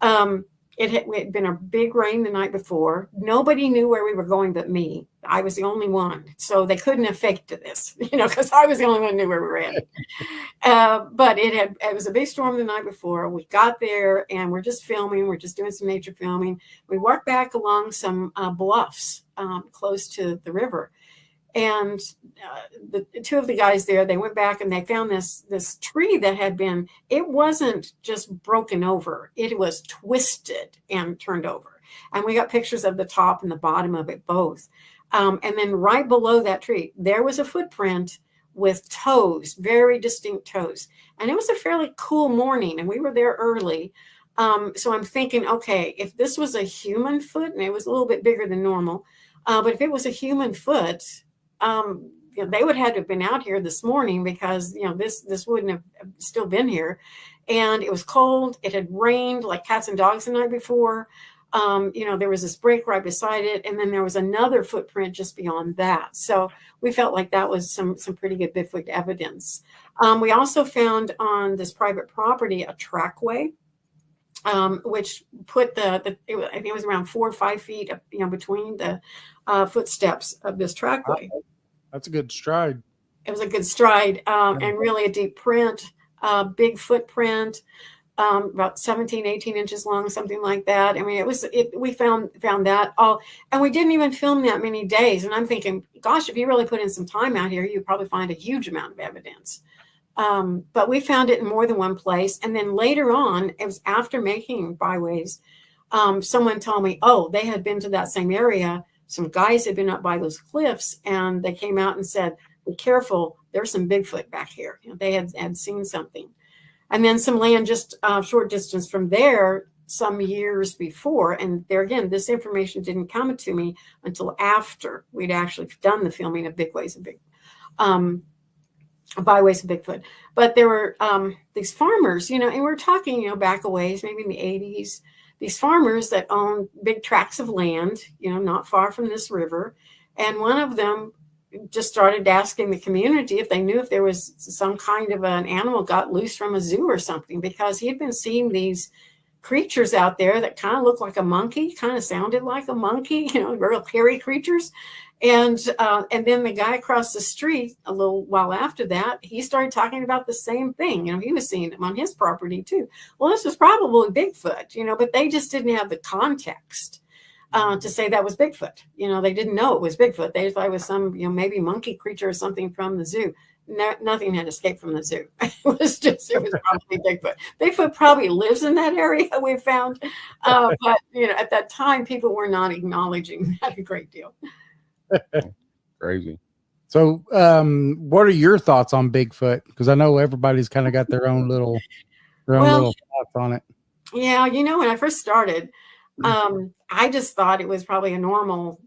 It had been a big rain the night before. Nobody knew where we were going but me. I was the only one. So they couldn't have faked this, because I was the only one who knew where we were headed. But it was a big storm the night before. We got there and we're just filming. We're just doing some nature filming. We walked back along some bluffs close to the river. And the two of the guys there, they went back and they found this tree that had been, it wasn't just broken over, it was twisted and turned over. And we got pictures of the top and the bottom of it both. And then right below that tree, there was a footprint with toes, very distinct toes. And it was a fairly cool morning, and we were there early. So I'm thinking, okay, if this was a human foot, and it was a little bit bigger than normal, but if it was a human foot, they would have to have been out here this morning, because this wouldn't have still been here. And it was cold. It had rained like cats and dogs the night before. There was this break right beside it, and then there was another footprint just beyond that. So we felt like that was some pretty good Bigfoot evidence. We also found on this private property a trackway, which put I think it was around 4 or 5 feet, between the footsteps of this trackway. That's a good stride. It was a good stride, and really a deep print, big footprint, about 17, 18 inches long, something like that. I mean, we found that all, and we didn't even film that many days. And I'm thinking, gosh, if you really put in some time out here, you'd probably find a huge amount of evidence. But we found it in more than one place. And then later on, it was after making byways, someone told me, they had been to that same area. Some guys had been up by those cliffs, and they came out and said, be careful, there's some Bigfoot back here. They had seen something. And then some land just a short distance from there some years before. And there again, this information didn't come to me until after we'd actually done the filming of byways of Bigfoot. But there were these farmers, and we're talking, back a ways, maybe in the 80s, these farmers that own big tracts of land, not far from this river. And one of them just started asking the community if they knew if there was some kind of an animal got loose from a zoo or something, because he had been seeing these creatures out there that kind of looked like a monkey, kind of sounded like a monkey, real hairy creatures. And then the guy across the street, a little while after that, he started talking about the same thing. He was seeing them on his property too. Well, this was probably Bigfoot, but they just didn't have the context to say that was Bigfoot. They didn't know it was Bigfoot. They thought it was some, maybe monkey creature or something from the zoo. No, nothing had escaped from the zoo. It was probably Bigfoot. Bigfoot probably lives in that area, we found. But, at that time, people were not acknowledging that a great deal. Crazy. So, what are your thoughts on Bigfoot? Because I know everybody's kind of got their own little thoughts on it. Yeah, when I first started, I just thought it was probably a normal,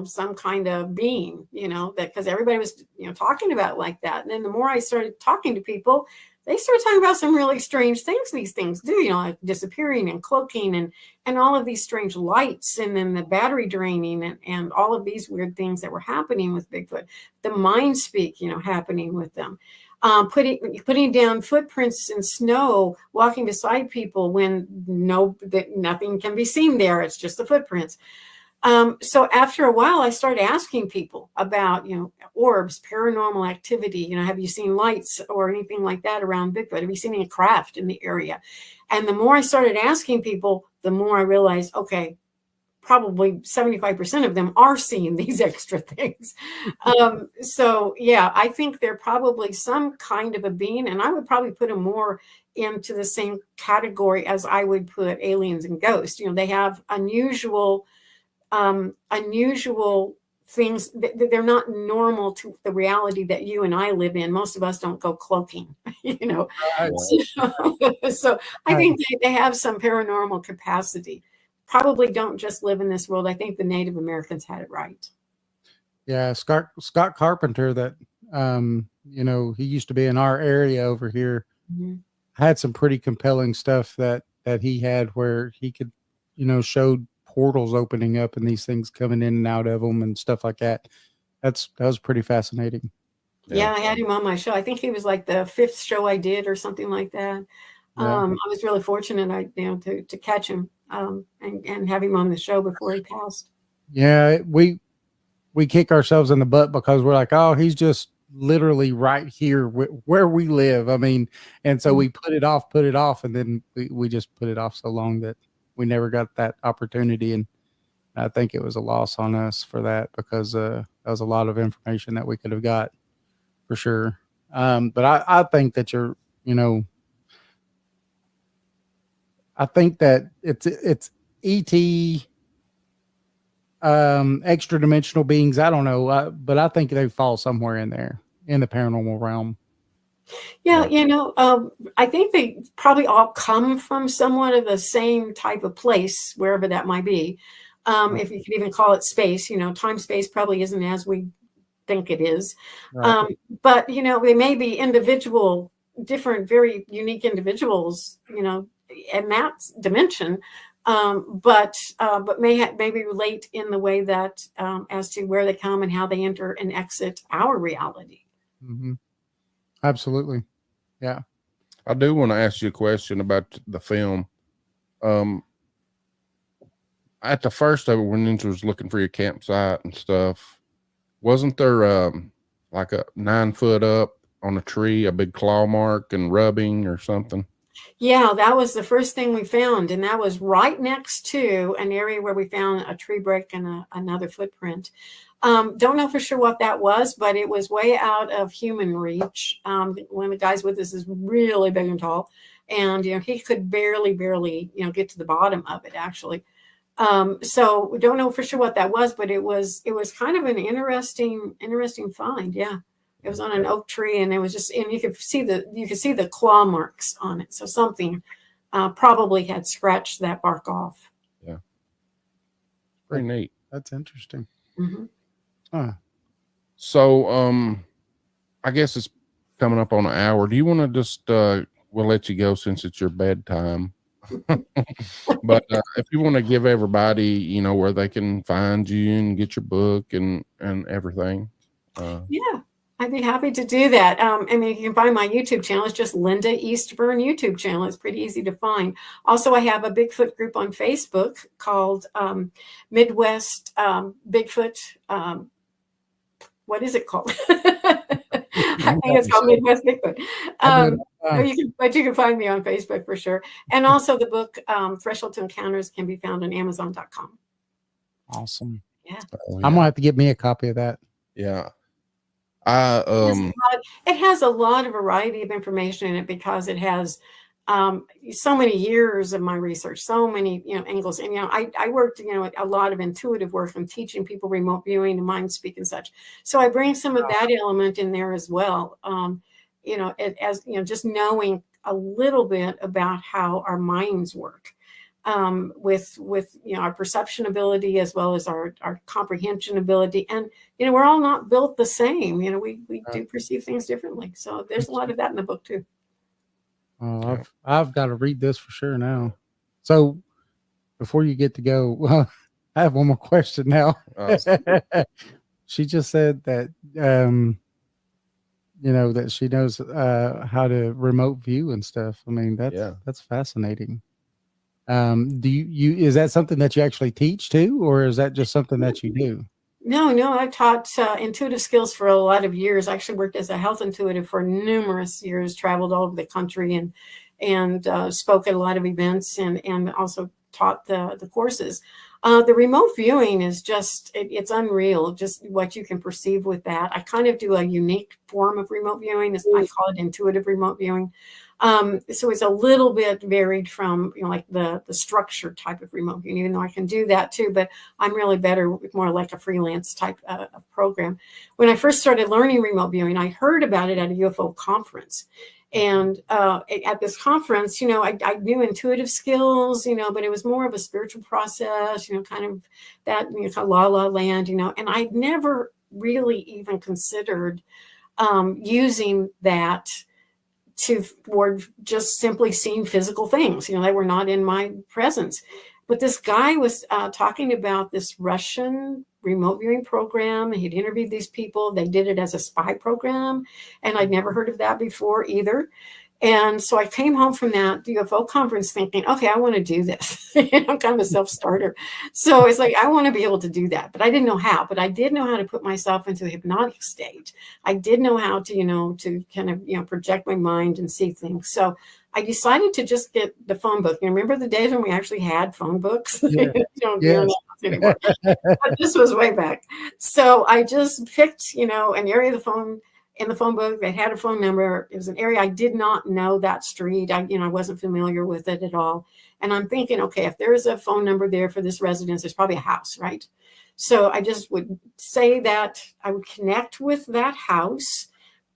some kind of being, that because everybody was, talking about it like that. And then the more I started talking to people, they started talking about some really strange things these things do, like disappearing and cloaking and all of these strange lights, and then the battery draining and all of these weird things that were happening with Bigfoot, the mind speak, happening with them. Putting down footprints in snow, walking beside people when nothing can be seen there. It's just the footprints. So after a while, I started asking people about, orbs, paranormal activity. Have you seen lights or anything like that around Bigfoot? Have you seen any craft in the area? And the more I started asking people, the more I realized, okay, probably 75% of them are seeing these extra things. So yeah, I think they're probably some kind of a being, and I would probably put them more into the same category as I would put aliens and ghosts. They have unusual things. They're not normal to the reality that you and I live in. Most of us don't go cloaking, So I think they have some paranormal capacity. Probably don't just live in this world. I think the Native Americans had it right. Yeah, Scott Carpenter, that he used to be in our area over here, had some pretty compelling stuff that he had, where he could, showed portals opening up and these things coming in and out of them and stuff like that. That was pretty fascinating. Yeah, I had him on my show. I think he was like the 5th show I did or something like that. Yeah. I was really fortunate, to catch him and have him on the show before he passed. Yeah, we kick ourselves in the butt because we're like, oh, he's just literally right here where we live. I mean, and so we put it off, and then we just put it off so long that we never got that opportunity. And I think it was a loss on us for that, because that was a lot of information that we could have got for sure. But I think that I think that it's ET, extra dimensional beings. I don't know, but I think they fall somewhere in there in the paranormal realm. Yeah, I think they probably all come from somewhat of the same type of place, wherever that might be. If you could even call it space, time space probably isn't as we think it is. Right. But they may be different, very unique individuals, in that dimension, but maybe relate in the way that as to where they come and how they enter and exit our reality. Mm-hmm. Absolutely. Yeah. I do want to ask you a question about the film. At the first of it, when Ninja was looking for your campsite and stuff, wasn't there like a 9 foot up on a tree, a big claw mark and rubbing or something? Yeah, that was the first thing we found, and that was right next to an area where we found a tree brick and another footprint. Don't know for sure what that was, but it was way out of human reach. One of the guys with us is really big and tall, and he could barely get to the bottom of it, actually. So we don't know for sure what that was, but it was kind of an interesting find. Yeah. It was on an oak tree, and it was just, and you could see the claw marks on it. So something probably had scratched that bark off. Yeah. Pretty neat. That's interesting. Mm-hmm. Huh. So, I guess it's coming up on an hour. Do you want to just, we'll let you go since it's your bedtime. But if you want to give everybody, where they can find you and get your book and everything. Yeah, I'd be happy to do that. I mean, you can find my YouTube channel. It's just Linda Eastburn YouTube channel. It's pretty easy to find. Also, I have a Bigfoot group on Facebook called Midwest Bigfoot. What is it called? I think it's called Midwest Bigfoot. But you can find me on Facebook for sure. And also the book Threshold to Encounters can be found on Amazon.com. Awesome. Yeah. Oh, yeah. I'm gonna have to get me a copy of that. Yeah. It has a lot of variety of information in it because it has so many years of my research, so many angles. And I worked a lot of intuitive work and teaching people remote viewing and mind speak and such. So I bring some of that element in there as well. Just knowing a little bit about how our minds work. With our perception ability as well as our comprehension ability, and we're all not built the same. We do perceive things differently. So there's a lot of that in the book too. Oh, I've got to read this for sure now. So before you get to go, I have one more question now. She just said that that she knows how to remote view and stuff. I mean, that's fascinating. Do you is that something that you actually teach too, or is that just something that you do? No, I've taught intuitive skills for a lot of years. I actually worked as a health intuitive for numerous years, traveled all over the country and spoke at a lot of events and also taught the courses. The remote viewing is just, it's unreal, just what you can perceive with that. I kind of do a unique form of remote viewing. I call it intuitive remote viewing. So it's a little bit varied from, like the structured type of remote viewing, even though I can do that too, but I'm really better with more like a freelance type of program. When I first started learning remote viewing, I heard about it at a UFO conference. And at this conference, I knew intuitive skills, but it was more of a spiritual process, kind of that, kind of la la land, and I'd never really even considered using that toward just simply seeing physical things. They were not in my presence. But this guy was talking about this Russian remote viewing program. He'd interviewed these people. They did it as a spy program. And I'd never heard of that before either. And so I came home from that UFO conference thinking, okay, I want to do this. I'm kind of a self-starter. So it's like, I want to be able to do that, but I didn't know how. But I did know how to put myself into a hypnotic state. I did know how to, to kind of, project my mind and see things. So I decided to just get the phone book. You remember the days when we actually had phone books? Yeah. Yes. Anymore. But this was way back. So I just picked, an area of the phone in the phone book. They had a phone number. It was an area I did not know that street. I wasn't familiar with it at all. And I'm thinking, okay, if there's a phone number there for this residence, there's probably a house, right? So I just would say that I would connect with that house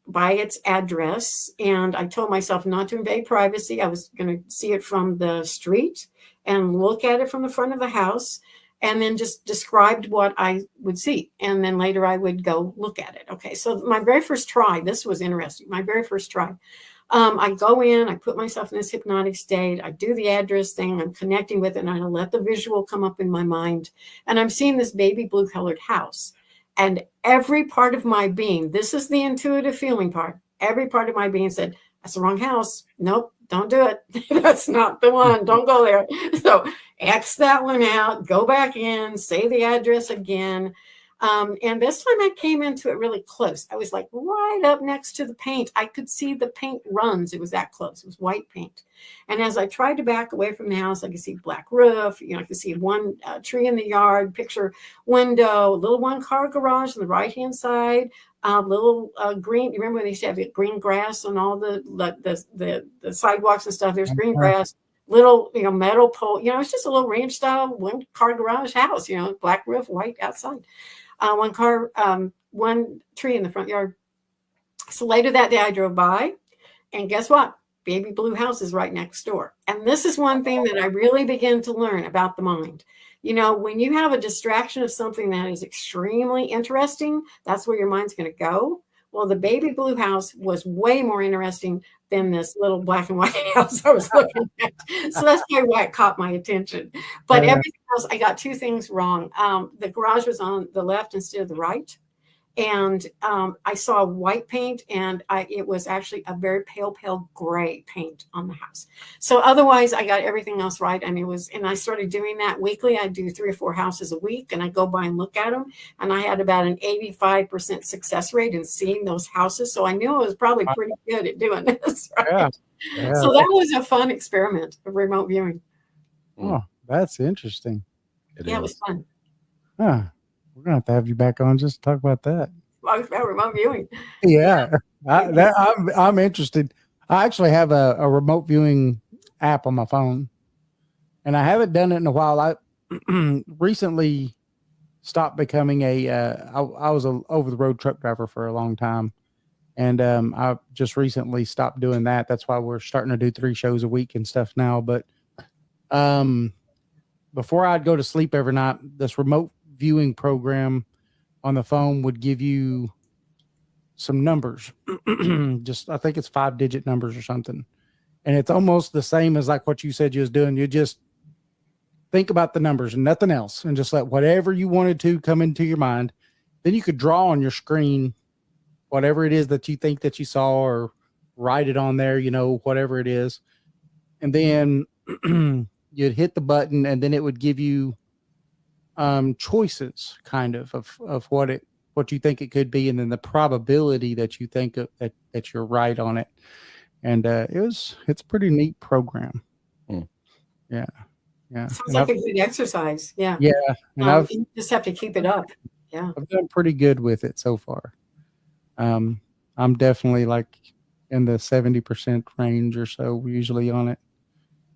by its address. And I told myself not to invade privacy. I was going to see it from the street and look at it from the front of the house. And then just described what I would see. And then later I would go look at it. Okay, so my very first try, this was interesting. My very first try, I go in, I put myself in this hypnotic state. I do the address thing. I'm connecting with it, and I let the visual come up in my mind. And I'm seeing this baby blue colored house. And every part of my being, this is the intuitive feeling part. Every part of my being said, that's the wrong house. Nope, don't do it. That's not the one. Don't go there. So X that one out, go back in, say the address again. And this time I came into it really close. I was like right up next to the paint. I could see the paint runs. It was that close. It was white paint. And as I tried to back away from the house, I could see black roof. I could see one tree in the yard, picture window, little one-car garage on the right-hand side, little green. You remember when they used to have green grass on all the sidewalks and stuff? There's green grass. Little, metal pole, it's just a little ranch style, one car garage house, black roof, white outside, one tree in the front yard. So later that day I drove by, and guess what? Baby blue house is right next door. And this is one thing that I really began to learn about the mind. When you have a distraction of something that is extremely interesting, that's where your mind's going to go. Well, the baby blue house was way more interesting than this little black and white house I was looking at. So that's why it caught my attention. But everything else, I got two things wrong. The garage was on the left instead of the right. and I saw white paint, and it was actually a very pale gray paint on the house. So otherwise, I got everything else right. And I started doing that weekly. I do 3 or 4 houses a week, and I go by and look at them. And I had about an 85% success rate in seeing those houses. So I knew I was probably pretty good at doing this. Right? Yeah. Yeah. So that was a fun experiment of remote viewing. Oh, that's interesting. It was fun. Huh. We're gonna have to have you back on just to talk about that. About remote viewing. Yeah, I'm interested. I actually have a remote viewing app on my phone, and I haven't done it in a while. I recently stopped becoming I was a over the road truck driver for a long time, and I just recently stopped doing that. That's why we're starting to do 3 shows a week and stuff now. But before I'd go to sleep every night, this remote viewing program on the phone would give you some numbers. Just, I think it's 5-digit numbers or something. And it's almost the same as like what you said you was doing. You just think about the numbers and nothing else, and just let whatever you wanted to come into your mind. Then you could draw on your screen whatever it is that you think that you saw, or write it on there, whatever it is. And then you'd hit the button, and then it would give you choices kind of what you think it could be, and then the probability that you think that you're right on it. And it's a pretty neat program. Yeah Sounds like a good exercise. And you just have to keep it up. I've done pretty good with it so far. I'm definitely like in the 70% range or so usually on it.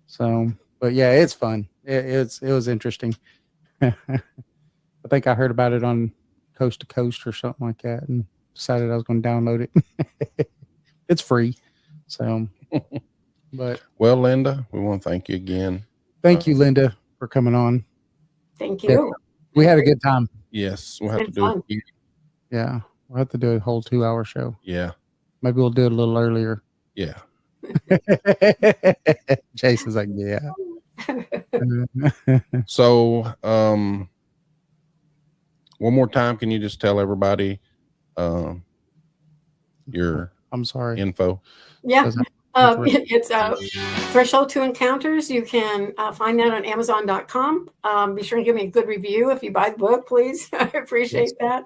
So, but yeah, it's fun. It was interesting. I think I heard about it on Coast to Coast or something like that, and decided I was going to download it. It's free. So, but well, Linda, we want to thank you again. Thank you, Linda, for coming on. Thank you. We had a good time. Yes, we'll have to do it. Yeah, we'll have to do a whole 2-hour show. Yeah, maybe we'll do it a little earlier. Yeah. Jason's like, yeah. So, one more time, can you just tell everybody your info? Yeah. It's Threshold to Encounters. You can find that on Amazon.com. Be sure to give me a good review if you buy the book, please. I appreciate that.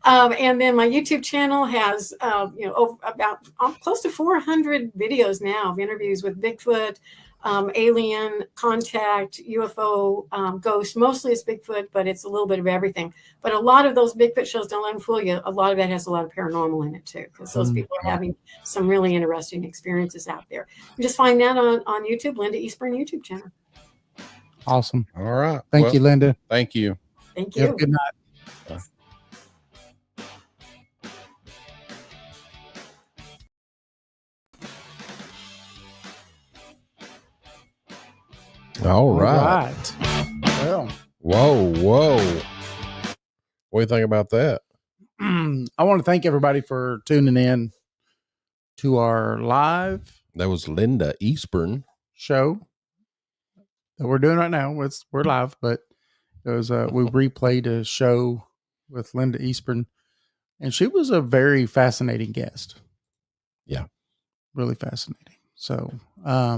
And then my YouTube channel has about close to 400 videos now of interviews with Bigfoot, alien contact, UFO, ghost. Mostly it's Bigfoot, but it's a little bit of everything. But a lot of those Bigfoot shows, don't let them fool you, a lot of that has a lot of paranormal in it too, because those people are having some really interesting experiences out there. You just find that on YouTube, Linda Eastburn YouTube channel. Awesome. All right. Thank you, Linda. Thank you. Thank you. Good night. Bye. All right. Well, whoa. What do you think about that? I want to thank everybody for tuning in to our live. That was Linda Eastburn show that we're doing right now. We're live, but it was we replayed a show with Linda Eastburn, and she was a very fascinating guest. Yeah, really fascinating. So, a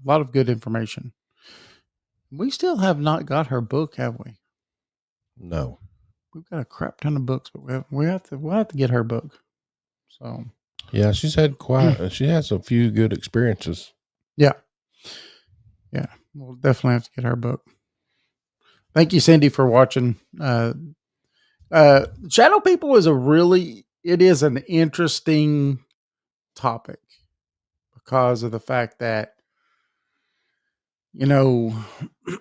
lot of good information. We still have not got her book, have we? No. We've got a crap ton of books, but we'll have to get her book. So yeah, she has a few good experiences. Yeah. We'll definitely have to get her book. Thank you, Cindy, for watching. Shadow People is an interesting topic because of the fact that,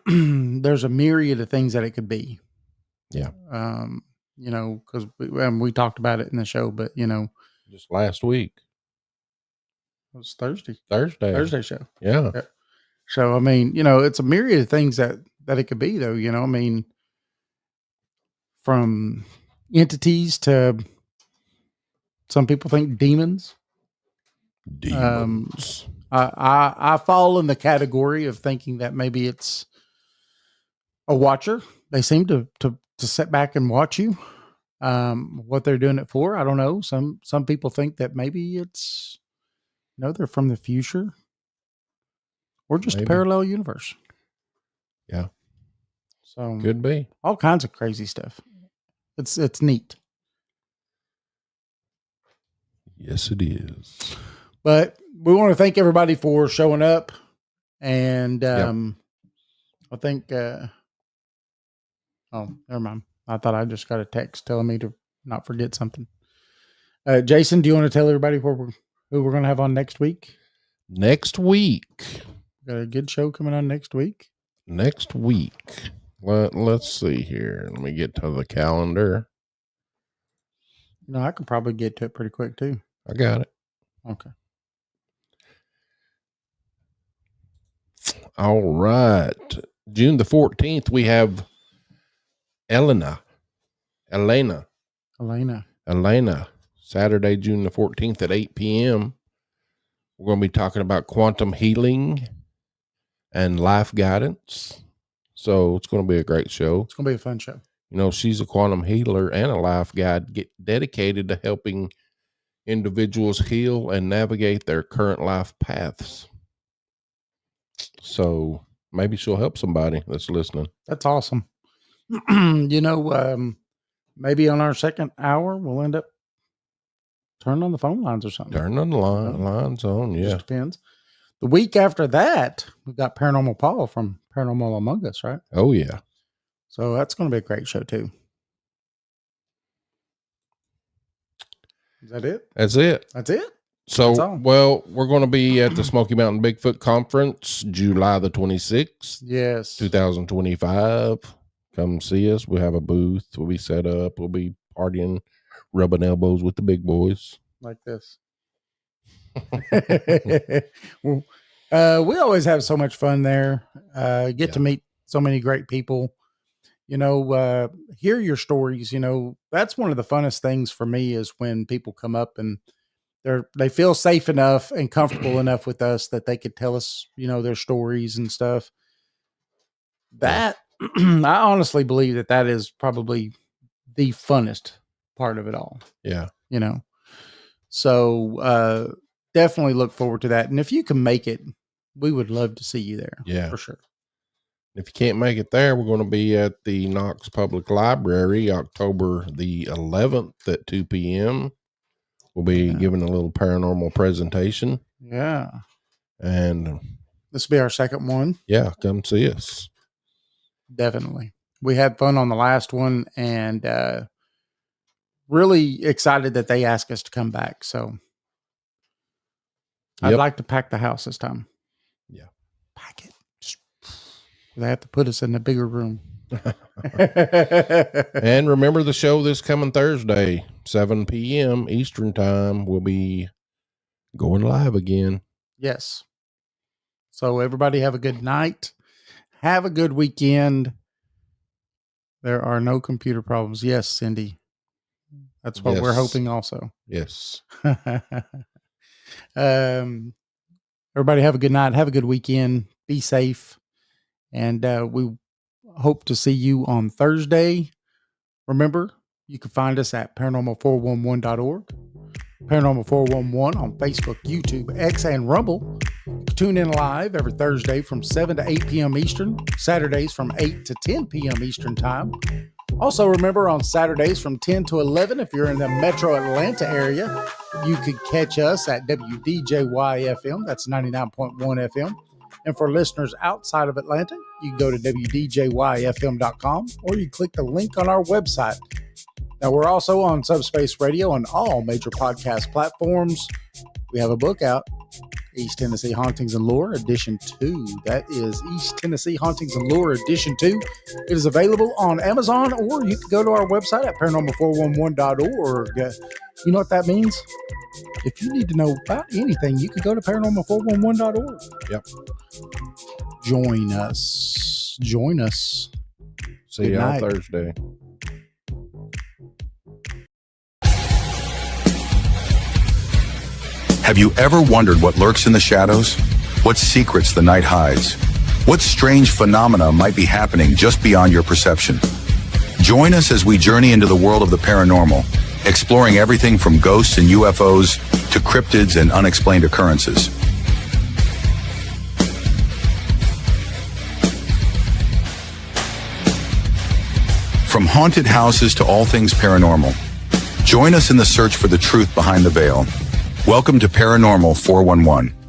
there's a myriad of things that it could be. Yeah. Because we talked about it in the show, but just last week. It was Thursday show. Yeah. So, it's a myriad of things that it could be, though, from entities to some people think demons. I fall in the category of thinking that maybe it's a watcher. They seem to sit back and watch you. What they're doing it for, I don't know. Some people think that maybe it's, they're from the future or just a parallel universe. Yeah. So Could be. all kinds of crazy stuff. It's neat. Yes, it is. But we want to thank everybody for showing up. And I think, oh, never mind. I thought I just got a text telling me to not forget something. Jason, do you want to tell everybody who we're going to have on next week? Next week. Got a good show coming on next week. Let's see here. Let me get to the calendar. I could probably get to it pretty quick too. I got it. Okay. All right. June the 14th, we have Elena. Saturday, June the 14th at 8 p.m. We're going to be talking about quantum healing and life guidance. So it's going to be a great show. It's going to be a fun show. She's a quantum healer and a life guide dedicated to helping individuals heal and navigate their current life paths. So maybe she'll help somebody that's listening. That's awesome. Maybe on our second hour, we'll end up turning on the phone lines or something. Turn on the lines on, yeah. Just depends. The week after that, we've got Paranormal Paul from Paranormal Among Us, right? Oh, yeah. So that's going to be a great show, too. Is that it? That's it. That's it? So, well, we're going to be at the Smoky Mountain Bigfoot Conference, July the 26th. Yes. 2025. Come see us. We'll have a booth. We'll be set up. We'll be partying, rubbing elbows with the big boys. Like this. Well, we always have so much fun there. Get to meet so many great people. Hear your stories. That's one of the funnest things for me is when people come up and they feel safe enough and comfortable enough with us that they could tell us, their stories and stuff. That I honestly believe that is probably the funnest part of it all. Yeah. So definitely look forward to that. And if you can make it, we would love to see you there. Yeah. For sure. If you can't make it there, we're going to be at the Knox Public Library, October the 11th at 2 p.m. We'll be giving a little paranormal presentation. Yeah. And this will be our second one. Yeah. Come see us. Definitely. We had fun on the last one and really excited that they asked us to come back. So I'd like to pack the house this time. Yeah. Pack it. They have to put us in a bigger room. And remember the show this coming Thursday, 7 p.m. Eastern time. We'll be going live again. Yes. So everybody have a good night. Have a good weekend. There are no computer problems. Yes, Cindy. That's what we're hoping also. Yes. Everybody have a good night. Have a good weekend. Be safe. And we hope to see you on Thursday. Remember, you can find us at paranormal411.org, Paranormal 411 on Facebook, YouTube, X, and Rumble. You can tune in live every Thursday from 7 to 8 p.m. Eastern, Saturdays from 8 to 10 p.m. Eastern time. Also, remember on Saturdays from 10 to 11, if you're in the metro Atlanta area, you could catch us at WDJY-FM. That's 99.1 FM. And for listeners outside of Atlanta, you can go to WDJYFM.com or you click the link on our website. Now, we're also on Subspace Radio on all major podcast platforms. We have a book out, East Tennessee Hauntings and Lore Edition 2. That is East Tennessee Hauntings and Lore Edition 2. It is available on Amazon, or you can go to our website at paranormal411.org. You know what that means? If you need to know about anything, you can go to paranormal411.org. Yep. Join us. See you on Thursday. Have you ever wondered what lurks in the shadows? What secrets the night hides? What strange phenomena might be happening just beyond your perception? Join us as we journey into the world of the paranormal, exploring everything from ghosts and UFOs to cryptids and unexplained occurrences. From haunted houses to all things paranormal, join us in the search for the truth behind the veil. Welcome to Paranormal 411.